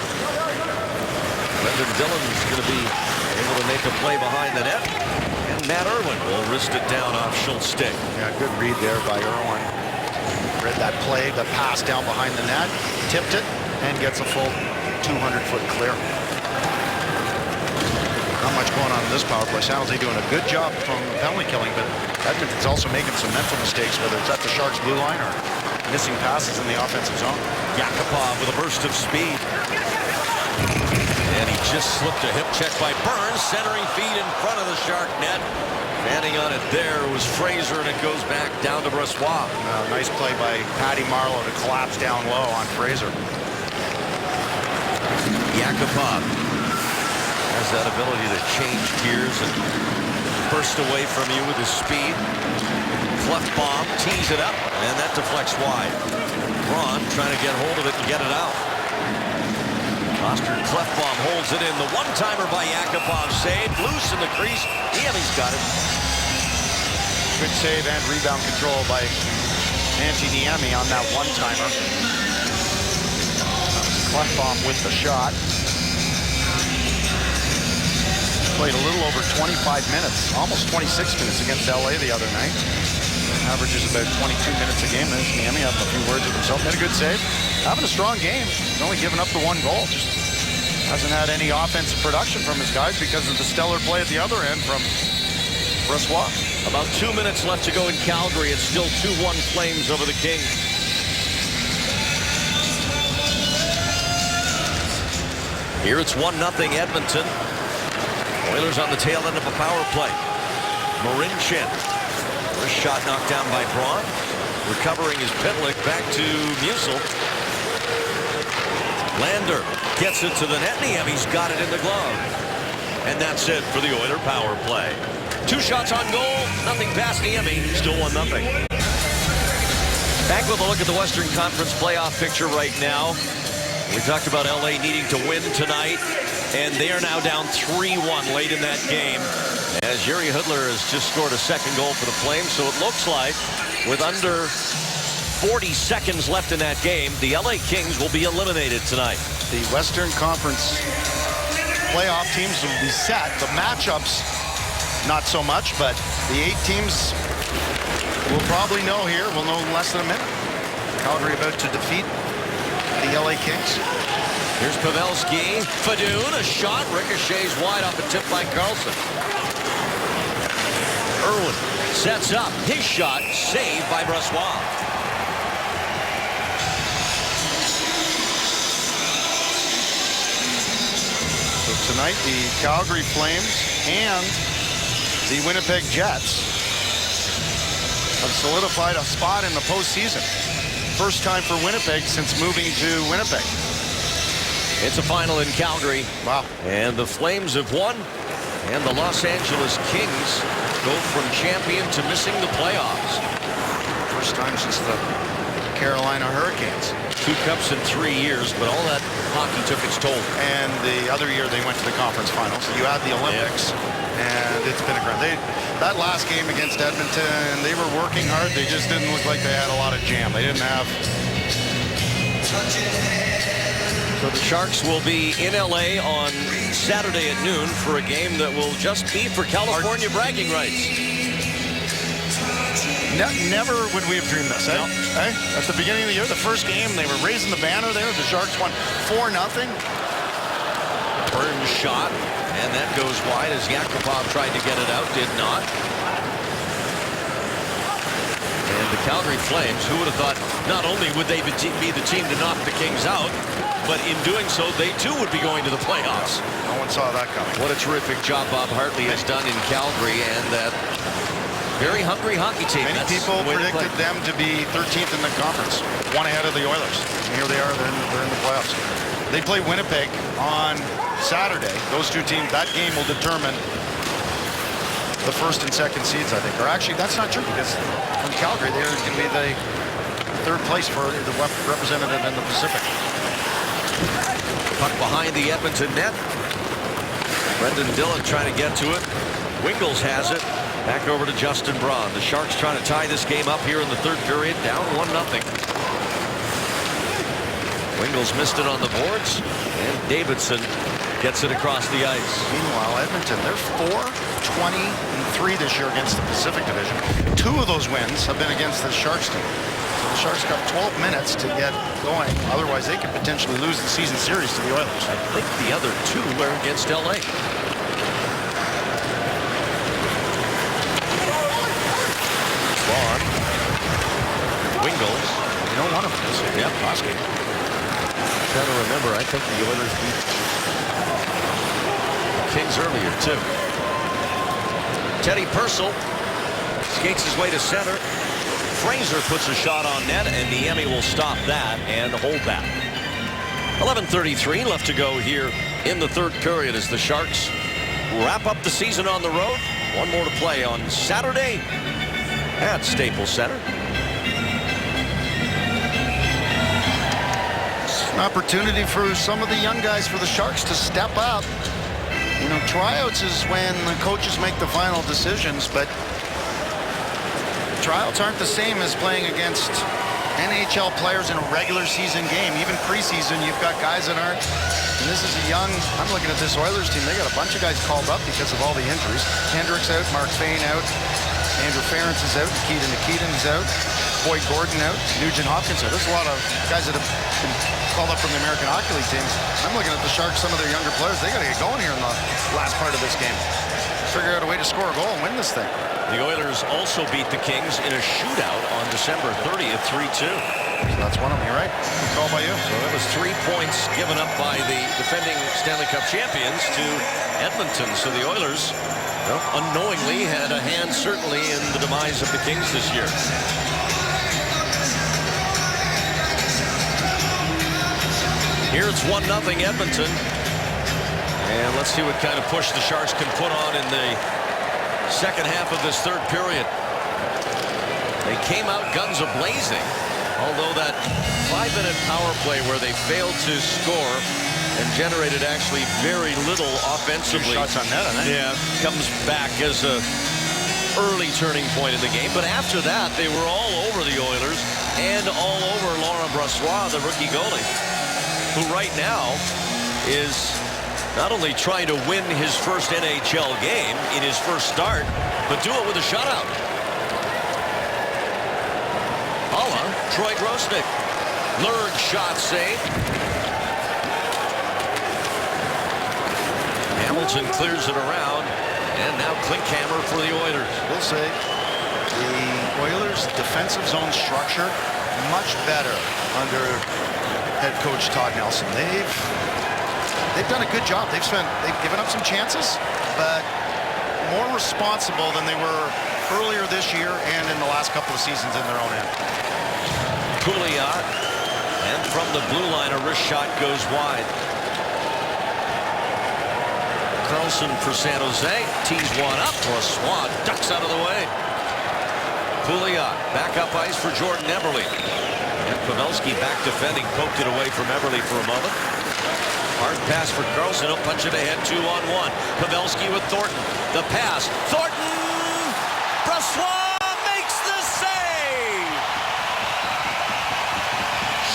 Brendan Dillon's going to be able to make a play behind the net. And Matt Irwin will wrist it down off Schultz's stick. Yeah, good read there by Irwin. Read that play, the pass down behind the net, tipped it, and gets a full 200-foot clear. Not much going on in this power play. San Jose doing a good job from penalty killing, but Edmonton's also making some mental mistakes, whether it's at the Sharks' blue line or missing passes in the offensive zone. Yakupov with a burst of speed. And he just slipped a hip check by Burns, centering feed in front of the Shark net. Standing on it there was Fraser, and it goes back down to Brossoit. Nice play by Patty Marleau to collapse down low on Fraser. Yakupov has that ability to change gears and burst away from you with his speed. Klefbom tees it up, and that deflects wide. Braun trying to get hold of it and get it out. Oster Klefbom holds it in. The one-timer by Yakupov saved. Loose in the crease. Niemi's got it. Good save and rebound control by Antti Niemi on that one-timer. Klefbom with the shot. Played a little over 25 minutes, almost 26 minutes against LA the other night. Averages about 22 minutes a game. There's Niemi having a few words with himself. Made a good save. Having a strong game. He's only given up the one goal. Just hasn't had any offensive production from his guys because of the stellar play at the other end from Brossoit. About 2 minutes left to go in Calgary. It's still 2-1 Flames over the Kings. Here it's 1-0 Edmonton. Oilers on the tail end of a power play. Marincin. First shot knocked down by Braun. Recovering is Pitlick. Back to Musil. Lander gets it to the net. Niemi's got it in the glove. And that's it for the Oiler power play. 2 shots on goal. Nothing past Niemi. Still 1-0. Back with a look at the Western Conference playoff picture right now. We talked about LA needing to win tonight, and they are now down 3-1 late in that game, as Jiri Hudler has just scored a second goal for the Flames. So it looks like with under 40 seconds left in that game, the LA Kings will be eliminated tonight. The Western Conference playoff teams will be set. The matchups, not so much, but the 8 teams we'll probably know here. We'll know in less than a minute. Calgary about to defeat the LA Kings. Here's Pavelski. Fadoon, a shot. Ricochets wide off a tip by Carlson. Irwin sets up. His shot saved by Brossoit. So tonight, the Calgary Flames and the Winnipeg Jets have solidified a spot in the postseason. First time for Winnipeg since moving to Winnipeg. It's a final in Calgary. Wow. And the Flames have won. And the Los Angeles Kings go from champion to missing the playoffs. First time since the Carolina Hurricanes. 2 cups in 3 years, but all that hockey took its toll. And the other year they went to the conference finals. You had the Olympics. And it's been a grind. That last game against Edmonton, they were working hard. They just didn't look like they had a lot of jam. They didn't have. So the Sharks will be in LA on Saturday at noon for a game that will just be for California bragging rights. Never would we have dreamed this, eh? Eh? At the beginning of the year, the first game, they were raising the banner there. The Sharks won 4-0. Burns shot, and that goes wide as Yakupov tried to get it out, did not. And the Calgary Flames, who would have thought not only would they be the team to knock the Kings out, but in doing so, they too would be going to the playoffs. No one saw that coming. What a terrific job Bob Hartley has done in Calgary, and that very hungry hockey team. Many people predicted them to be 13th in the conference, one ahead of the Oilers. And here they are, they're in the playoffs. They play Winnipeg on Saturday. Those 2 teams, that game will determine the first and second seeds, I think. Or actually, that's not true, because from Calgary, they're going to be the 3rd place for the representative in the Pacific. Puck behind the Edmonton net. Brendan Dillon trying to get to it. Wingles has it. Back over to Justin Braun. The Sharks trying to tie this game up here in the 3rd period, down 1-0. Wingles missed it on the boards, and Davidson gets it across the ice. Meanwhile, Edmonton, they're 4-20-3 this year against the Pacific Division. 2 of those wins have been against the Sharks team. So the Sharks got 12 minutes to get going. Otherwise, they could potentially lose the season series to the Oilers. I think the other 2 were against LA. Braun. Wingles. You know, one of them is. Yep. Koski. Trying to remember, I think the Oilers beat the Kings earlier, too. Teddy Purcell skates his way to center. Fraser puts a shot on net, and Niemi will stop that and hold that. 11:33 left to go here in the 3rd period as the Sharks wrap up the season on the road. One more to play on Saturday at Staples Center. An opportunity for some of the young guys for the Sharks to step up. You know, tryouts is when the coaches make the final decisions, but tryouts aren't the same as playing against NHL players in a regular season game. Even preseason, you've got guys that aren't. And this is a young, I'm looking at this Oilers team. They got a bunch of guys called up because of all the injuries. Hendricks out, Mark Fane out, Andrew Ference is out, Nikitin is out, Boyd Gordon out, Nugent Hopkins out. There's a lot of guys that have been called up from the American Hockey League teams. I'm looking at the Sharks, some of their younger players. They got to get going here in the last part of this game. Figure out a way to score a goal and win this thing. The Oilers also beat the Kings in a shootout on December 30th, 3-2. So that's one of them. You're right. Good call by you. So that was 3 points given up by the defending Stanley Cup champions to Edmonton. So the Oilers unknowingly had a hand certainly in the demise of the Kings this year. Here it's 1-0 Edmonton. And let's see what kind of push the Sharks can put on in the second half of this 3rd period. They came out guns a-blazing. Although that 5-minute power play where they failed to score and generated actually very little offensively. Shots on net, I think. Yeah, comes back as a early turning point in the game. But after that, they were all over the Oilers and all over Laurent Brossoit, the rookie goalie, who right now is not only trying to win his first NHL game in his first start, but do it with a shutout. Holla, Troy Grosenick. Lured shot save. Hamilton clears it around, and now Klinkhammer for the Oilers. We'll say the Oilers' defensive zone structure much better under head coach Todd Nelson. They've done a good job. They've given up some chances, but more responsible than they were earlier this year and in the last couple of seasons in their own end. Pouliot, and from the blue line, a wrist shot goes wide. Carlson for San Jose, tees one up. Brossoit ducks out of the way. Pouliot, back up ice for Jordan Eberle. And Pavelski back defending, poked it away from Eberle for a moment. Hard pass for Carlson, he'll punch it ahead 2-on-1. Pavelski with Thornton. The pass. Thornton! Brossoit makes the save!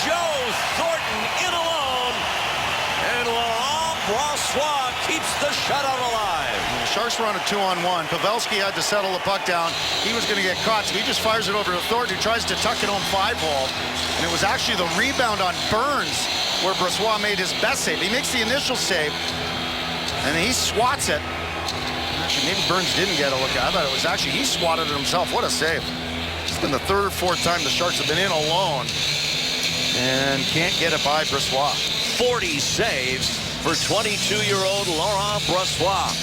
Joe Thornton in alone. And Laurent Brossoit keeps the shutout alive. The Sharks were on a 2-on-1. Pavelski had to settle the puck down. He was going to get caught, so he just fires it over to Thornton, who tries to tuck it home 5-hole. And it was actually the rebound on Burns where Brossoit made his best save. He makes the initial save, and he swats it. Actually, maybe Burns didn't get a look at it. I thought it was actually, he swatted it himself. What a save. It's been the third or fourth time the Sharks have been in alone and can't get it by Brossoit. 40 saves for 22-year-old Laurent Brossoit.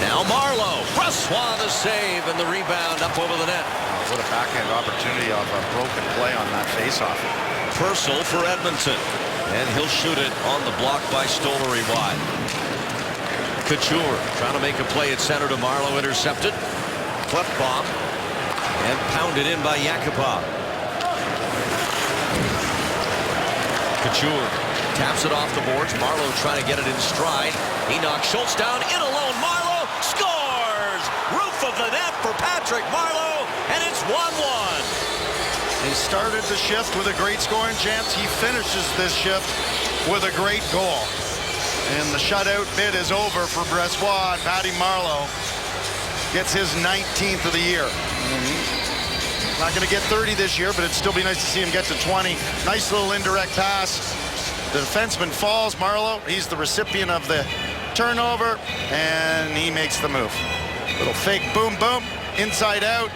Now Marleau. Brossoit the save and the rebound up over the net. What a backhand opportunity off a broken play on that faceoff. Purcell for Edmonton. And he'll shoot it on the block by Stollery wide. Couture trying to make a play at center to Marleau, intercepted. Klefbom. And pounded in by Yakupov. Couture taps it off the boards. Marleau trying to get it in stride. He knocks Schultz down in alone. Marleau scores! Roof of the net for Patrick Marleau. And it's 1-1. He started the shift with a great scoring chance. He finishes this shift with a great goal. And the shutout bid is over for Brossoit. Patty Marleau gets his 19th of the year. Not going to get 30 this year, but it'd still be nice to see him get to 20. Nice little indirect pass. The defenseman falls. Marleau, he's the recipient of the turnover, and he makes the move. Little fake boom, boom, inside out.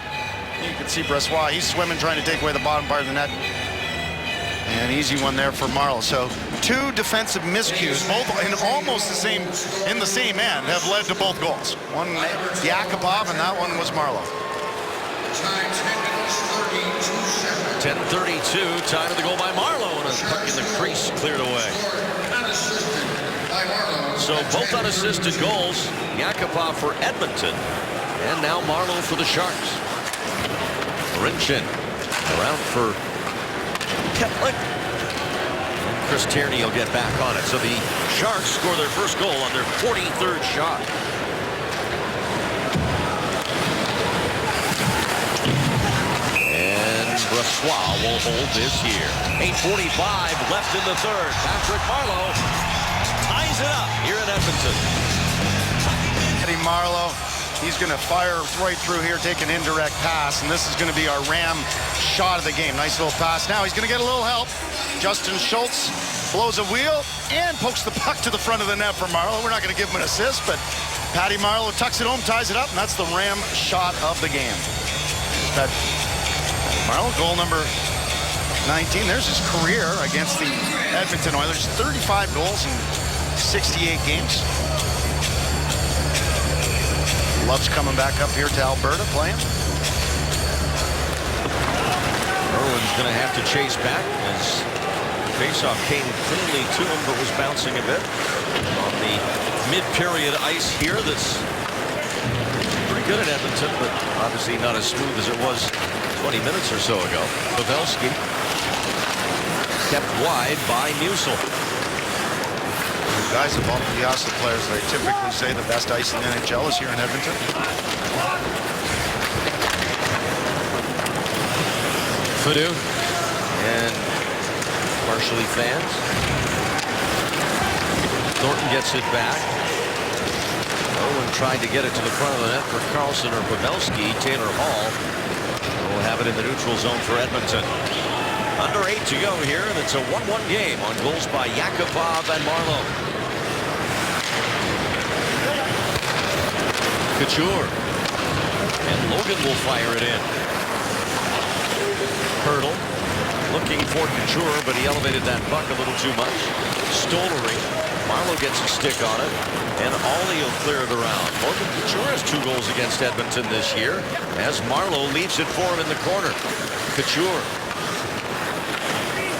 You can see Brossoit, he's swimming, trying to take away the bottom part of the net. And easy one there for Marleau. So two defensive miscues, both in almost the same end, have led to both goals. One Yakupov, and that one was Marleau. 10:32, time of the goal by Marleau, and a puck in the crease cleared away. So both unassisted goals. Yakupov for Edmonton, and now Marleau for the Sharks. Rinchin around for Ketlik. And Chris Tierney will get back on it. So the Sharks score their first goal on their 43rd shot. And Brossoit will hold this here. 8:45 left in the third. Patrick Marleau ties it up here in Edmonton. Eddie Marleau. He's going to fire right through here, take an indirect pass, and this is going to be our Ram shot of the game. Nice little pass. Now he's going to get a little help. Justin Schultz blows a wheel and pokes the puck to the front of the net for Marleau. We're not going to give him an assist, but Patty Marleau tucks it home, ties it up, and that's the Ram shot of the game. Marleau, goal number 19. There's his career against the Edmonton Oilers. 35 goals in 68 games. Loves coming back up here to Alberta playing. Irwin's going to have to chase back as the faceoff came cleanly to him, but was bouncing a bit on the mid-period ice here. That's pretty good at Edmonton, but obviously not as smooth as it was 20 minutes or so ago. Pavelski kept wide by Musil. The guys have often asked the players, they typically say the best ice in the NHL is here in Edmonton. Fadou and partially fans. Thornton gets it back. Owen tried to get it to the front of the net for Karlsson or Pavelski. Taylor Hall will have it in the neutral zone for Edmonton. Under 8 to go here, and it's a 1-1 game on goals by Yakupov and Marleau. Couture. And Logan will fire it in. Hurdle looking for Couture, but he elevated that puck a little too much. Stollery. Marleau gets a stick on it, and Ollie will clear it around. Logan Couture has 2 goals against Edmonton this year, as Marleau leaves it for him in the corner. Couture.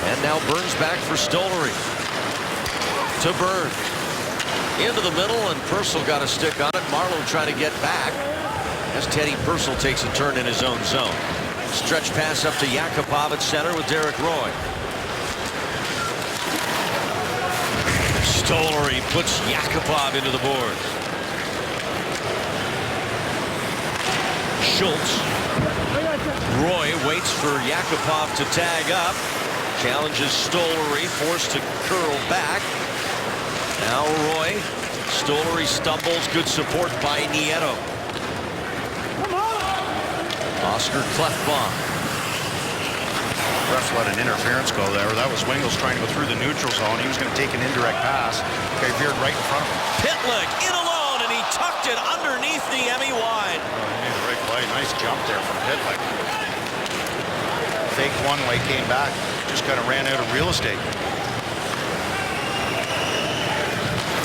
And now Burns back for Stollery. To Burns. Into the middle, and Purcell got a stick on it. Marleau trying to get back as Teddy Purcell takes a turn in his own zone. Stretch pass up to Yakupov at center with Derek Roy. Stollery puts Yakupov into the boards. Schultz. Roy waits for Yakupov to tag up. Challenges Stollery, forced to curl back. Now Roy. Stollery stumbles. Good support by Nieto. Oscar Klefbom. Refs let an interference go there. That was Wingels trying to go through the neutral zone. He was going to take an indirect pass. They veered right in front of him. Pitlick in alone, and he tucked it underneath Niemi wide. He made the right play. Nice jump there from Pitlick. Fake one way, came back. Just kind of ran out of real estate.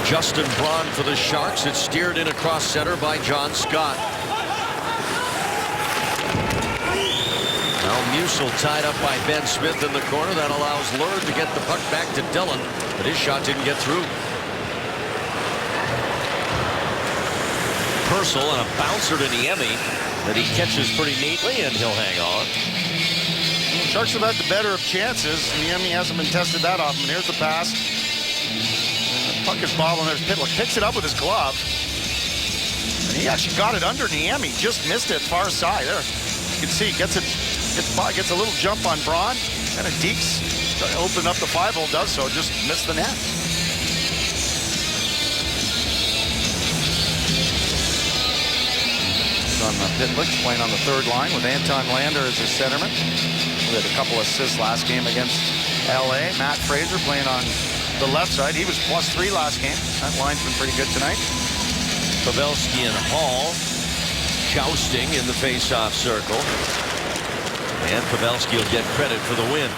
Justin Braun for the Sharks. It's steered in across center by John Scott. Now Musil tied up by Ben Smith in the corner. That allows Lurd to get the puck back to Dillon, but his shot didn't get through. Purcell and a bouncer to Niemi that he catches pretty neatly, and he'll hang on. Sharks have had the better of chances. Niemi hasn't been tested that often. Here's the pass. The puck is bobbling. There's Pitlick. Picks it up with his glove. And he actually got it under Niemi. Just missed it far side. There. You can see gets a little jump on Braun. And a Deeks opened up the 5-hole, does so. Just missed the net. On Pitlick playing on the third line with Anton Lander as his centerman. We had a couple assists last game against LA. Matt Fraser playing on the left side. He was +3 last game. That line's been pretty good tonight. Pavelski and Hall jousting in the face-off circle. And Pavelski will get credit for the win.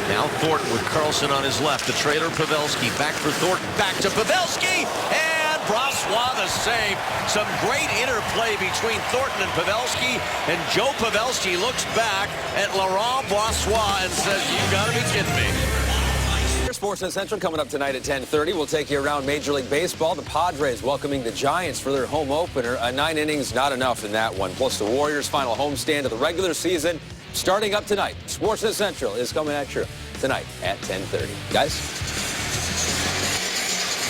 Now Thornton with Karlsson on his left. The trailer Pavelski back for Thornton. Back to Pavelski. And Brossoit the save. Some great interplay between Thornton and Pavelski. And Joe Pavelski looks back at Laurent Brossoit and says, "You gotta be kidding me." Sportsnet Central coming up tonight at 10:30. We'll take you around Major League Baseball. The Padres welcoming the Giants for their home opener. 9 innings, not enough in that one. Plus the Warriors' final homestand of the regular season starting up tonight. Sportsnet Central is coming at you tonight at 10:30. Guys?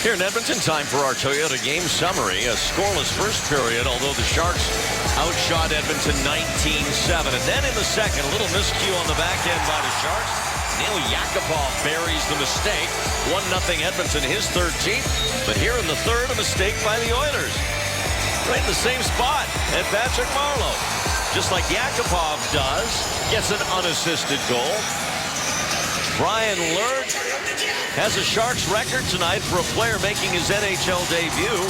Here in Edmonton, time for our Toyota game summary. A scoreless first period, although the Sharks outshot Edmonton 19-7. And then in the second, a little miscue on the back end by the Sharks. Neil Yakupov buries the mistake. 1-0 Edmonton, his 13th. But here in the third, a mistake by the Oilers. Right in the same spot. And Patrick Marleau, just like Yakupov does, gets an unassisted goal. Brian Lurd has a Sharks record tonight for a player making his NHL debut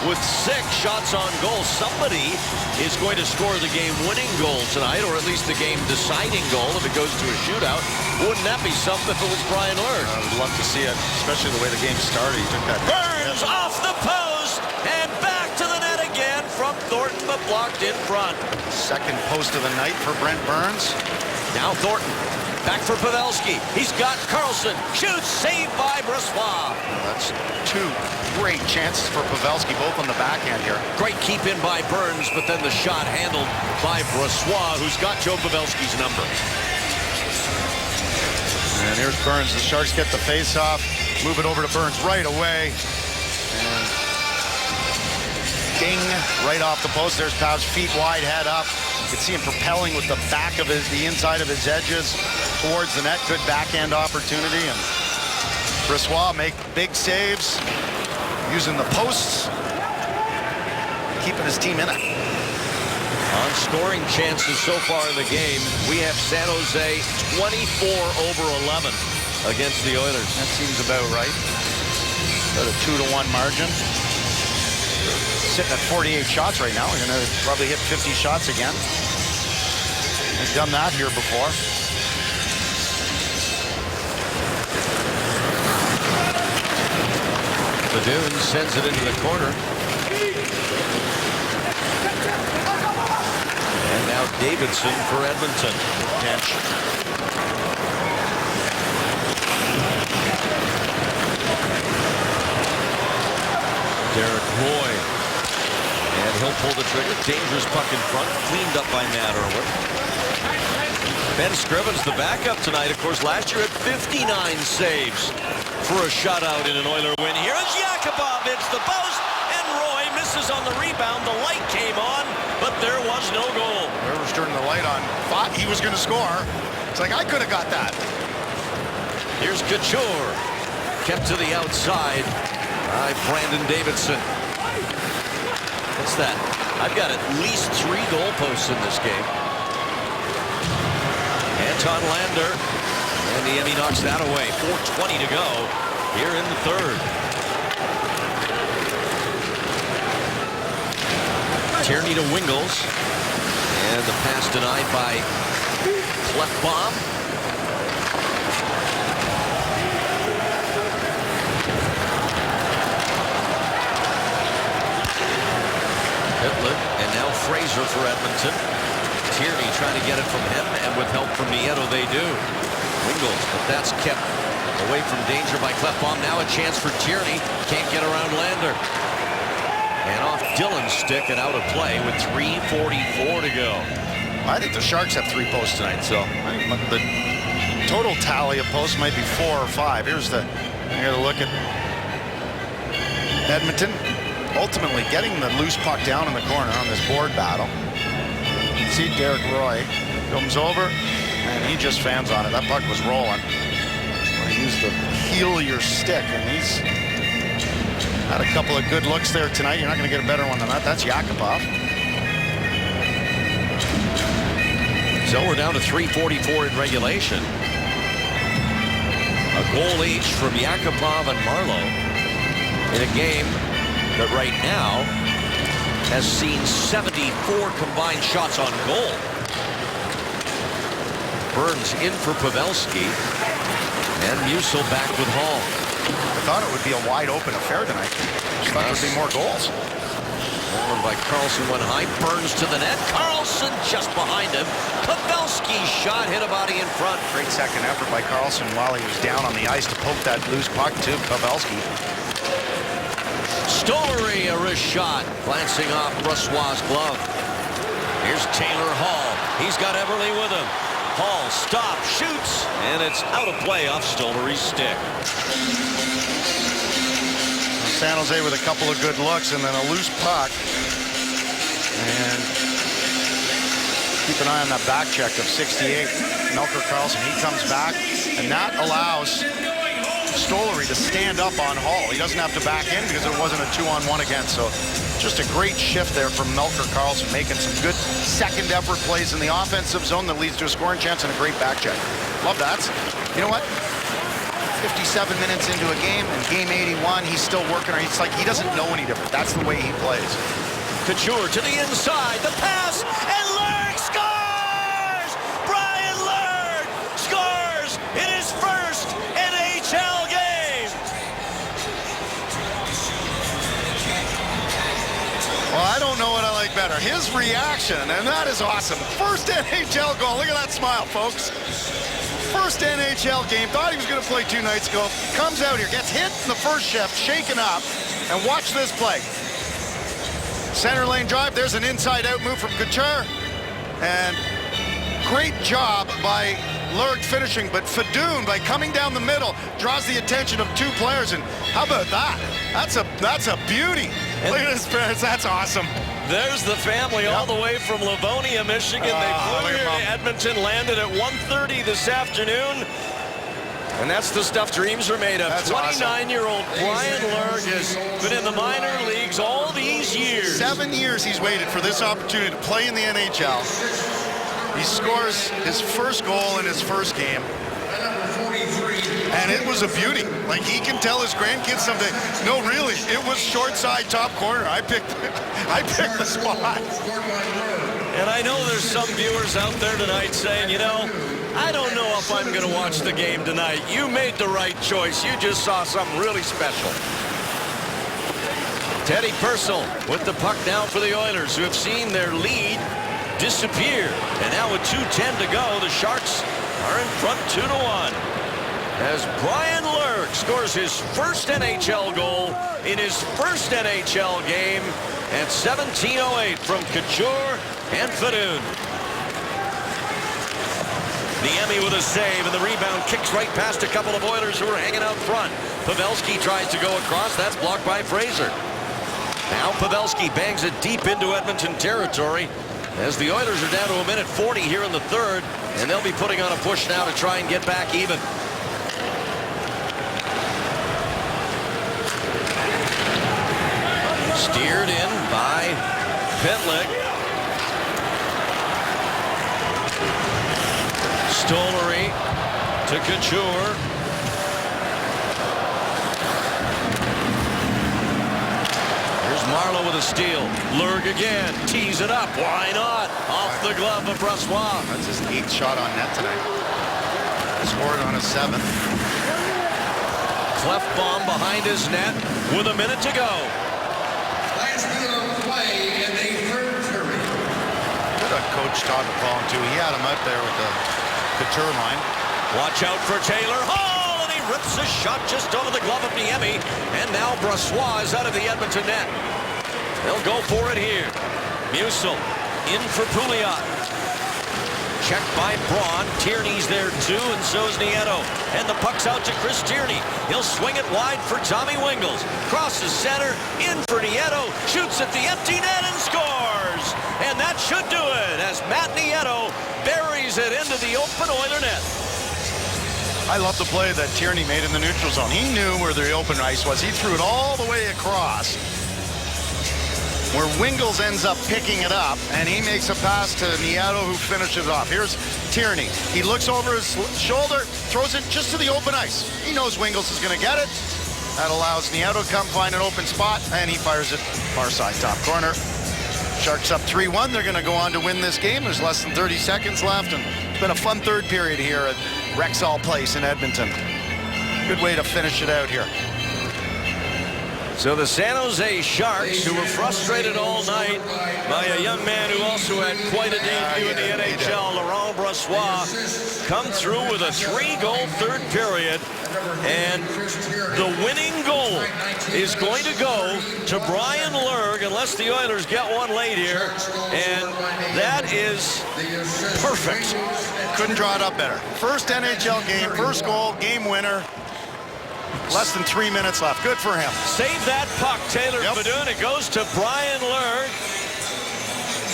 with 6 shots on goal. Somebody is going to score the game-winning goal tonight, or at least the game-deciding goal if it goes to a shootout. Wouldn't that be something if it was Brian Lurd? I would love to see it, especially the way the game started. He took that. Burns off the post and back to the net again from Thornton, but blocked in front. Second post of the night for Brent Burns. Now Thornton. Back for Pavelski. He's got Karlsson. Shoots. Saved by Brossoit. That's two great chances for Pavelski, both on the backhand here. Great keep in by Burns, but then the shot handled by Brossoit, who's got Joe Pavelski's number. And here's Burns. The Sharks get the face-off. Move it over to Burns right away. And ding, right off the post. There's Pav's feet wide, head up. You can see him propelling with the back of the inside of his edges towards the net. Good backhand opportunity. And Brossoit make big saves, using the posts, keeping his team in it. On scoring chances so far in the game, we have San Jose 24/11 against the Oilers. That seems about right. About a 2-1 margin. Sitting at 48 shots right now. We're going to probably hit 50 shots again. We've done that here before. Badun sends it into the corner. And now Davidson for Edmonton. Pinch. Derek Roy. And he'll pull the trigger. Dangerous puck in front. Cleaned up by Matt Irwin. Ben Scrivens, the backup tonight, of course, last year had 59 saves for a shutout in an Oiler win. Here is Yakupov. Hits the post. And Roy misses on the rebound. The light came on, but there was no goal. Whoever's turning the light on thought he was going to score. It's like, I could have got that. Here's Couture. Kept to the outside by Brandon Davidson. What's that? I've got at least 3 goalposts in this game. Anton Lander. And the Emmy knocks that away. 4:20 to go here in the third. Tierney to Wingles. And the pass denied by Klefbom. Hitler, and now Fraser for Edmonton. Tierney trying to get it from him, and with help from Nieto, they do. Wingles, but that's kept away from danger by Klefbom. Now a chance for Tierney. Can't get around Lander. And off Dillon's stick and out of play with 3:44 to go. I think the Sharks have 3 posts tonight, so the total tally of posts might be 4 or 5. Here's the look at Edmonton ultimately getting the loose puck down in the corner on this board battle. You see Derek Roy comes over and he just fans on it. That puck was rolling. He used the heel of your stick, and he's had a couple of good looks there tonight. You're not going to get a better one than that. That's Yakupov. So we're down to 3:44 in regulation. A goal each from Yakupov and Marleau in a game that right now has seen 74 combined shots on goal. Burns in for Pavelski, and Musil back with Hall. I thought it would be a wide open affair tonight. Just thought there'd be more goals. One by Carlson went high. Burns to the net. Carlson just behind him. Pavelski's shot hit a body in front. Great second effort by Carlson while he was down on the ice to poke that loose puck to Pavelski. Stollery, a wrist shot, glancing off Brossoit's glove. Here's Taylor Hall. He's got Everly with him. Hall stops, shoots, and it's out of play off Stollery's stick. San Jose with a couple of good looks and then a loose puck. And keep an eye on that back check of 68. Melker Karlsson, he comes back, and that allows Stollery to stand up on Hall. He doesn't have to back in because it wasn't a 2-on-1 again. So just a great shift there from Melker Karlsson, making some good second effort plays in the offensive zone that leads to a scoring chance and a great back check. Love that. You know what? 57 minutes into a game, and game 81, he's still working. It's like he doesn't know any different. That's the way he plays. Couture to the inside, the pass, and Lurk scores! Brian Lurk scores in his first NHL game! Well, I don't know what I like better. His reaction, and that is awesome. First NHL goal. Look at that smile, folks. First NHL game. Thought he was going to play 2 nights ago. comes out here, gets hit in the first shift, shaken up, and watch this play. Center lane drive, there's an inside-out move from Couture, and great job by Lurg finishing, but Fadoon, by coming down the middle, draws the attention of two players, and how about that? That's a beauty. Look at his parents, that's awesome. There's the family all the way from Livonia, Michigan. They flew here to Edmonton, landed at 1:30 this afternoon. And that's the stuff dreams are made of. 29-year-old Brian Lurg has been in the minor leagues all these years. 7 years he's waited for this opportunity to play in the NHL. He scores his first goal in his first game. And it was a beauty. Like, he can tell his grandkids someday, no, really, it was short side, top corner. I picked the spot. And I know there's some viewers out there tonight saying, you know, I don't know if I'm going to watch the game tonight. You made the right choice. You just saw something really special. Teddy Purcell with the puck now for the Oilers, who have seen their lead disappear. And now with 2:10 to go, the Sharks are in front 2-1. As Brian Lurg scores his first NHL goal in his first NHL game at 17:08 from Couture and Fadoon. Niemi with a save, and the rebound kicks right past a couple of Oilers who are hanging out front. Pavelski tries to go across. That's blocked by Fraser. Now Pavelski bangs it deep into Edmonton territory as the Oilers are down to 1:40 here in the third, and they'll be putting on a push now to try and get back even. Steered in by Pitlick. Stollery to Couture. Here's Marleau with a steal. Lurg again. Tees it up. Why not? Off the glove of Brossoit. That's his 8th shot on net tonight. Scored on a 7th. Cleft bomb behind his net with a minute to go. Coach Todd McCollum too. He had him out there with the Couture line. Watch out for Taylor Hall, and he rips a shot just over the glove of Niemi. And now Brossoit is out of the Edmonton net. They'll go for it here. Musil in for Pouliot. Checked by Braun. Tierney's there too, and so is Nieto. And the puck's out to Chris Tierney. He'll swing it wide for Tommy Wingels. Crosses center, in for Nieto. Shoots at the empty net and scores. And that should do it as Matt Nieto buries it into the open Oiler net. I love the play that Tierney made in the neutral zone. He knew where the open ice was. He threw it all the way across, where Wingels ends up picking it up, and he makes a pass to Nieto, who finishes off. Here's Tierney. He looks over his shoulder, throws it just to the open ice. He knows Wingels is going to get it. That allows Nieto to come find an open spot, and he fires it far side top corner. Sharks up 3-1. They're going to go on to win this game. There's less than 30 seconds left, and it's been a fun third period here at Rexall Place in Edmonton. Good way to finish it out here. So the San Jose Sharks, who were frustrated all night by a young man who also had quite a debut in the NHL, Laurent Brossoit, come through with a 3-goal third period. And the winning goal is going to go to Brian Lurg, unless the Oilers get one late here. And that is perfect. Couldn't draw it up better. First NHL game, first goal, game winner. Less than 3 minutes left. Good for him. Save that puck, Taylor Fadoon. It goes to Brian Lurg.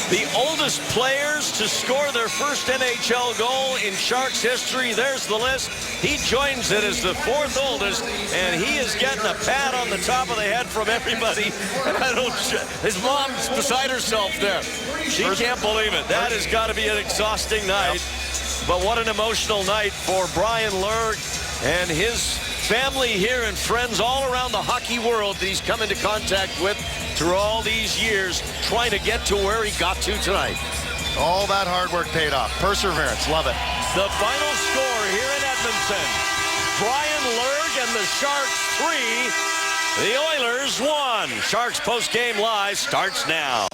The oldest players to score their first NHL goal in Sharks history. There's the list. He joins it as the 4th oldest, and he is getting a pat on the top of the head from everybody. And his mom's beside herself there. She can't believe it. That has got to be an exhausting night. But what an emotional night for Brian Lurg and his family here and friends all around the hockey world that he's come into contact with through all these years, trying to get to where he got to tonight. All that hard work paid off. Perseverance. Love it. The final score here in Edmonton. Brian Lurg and the Sharks 3. The Oilers 1. Sharks post-game live starts now.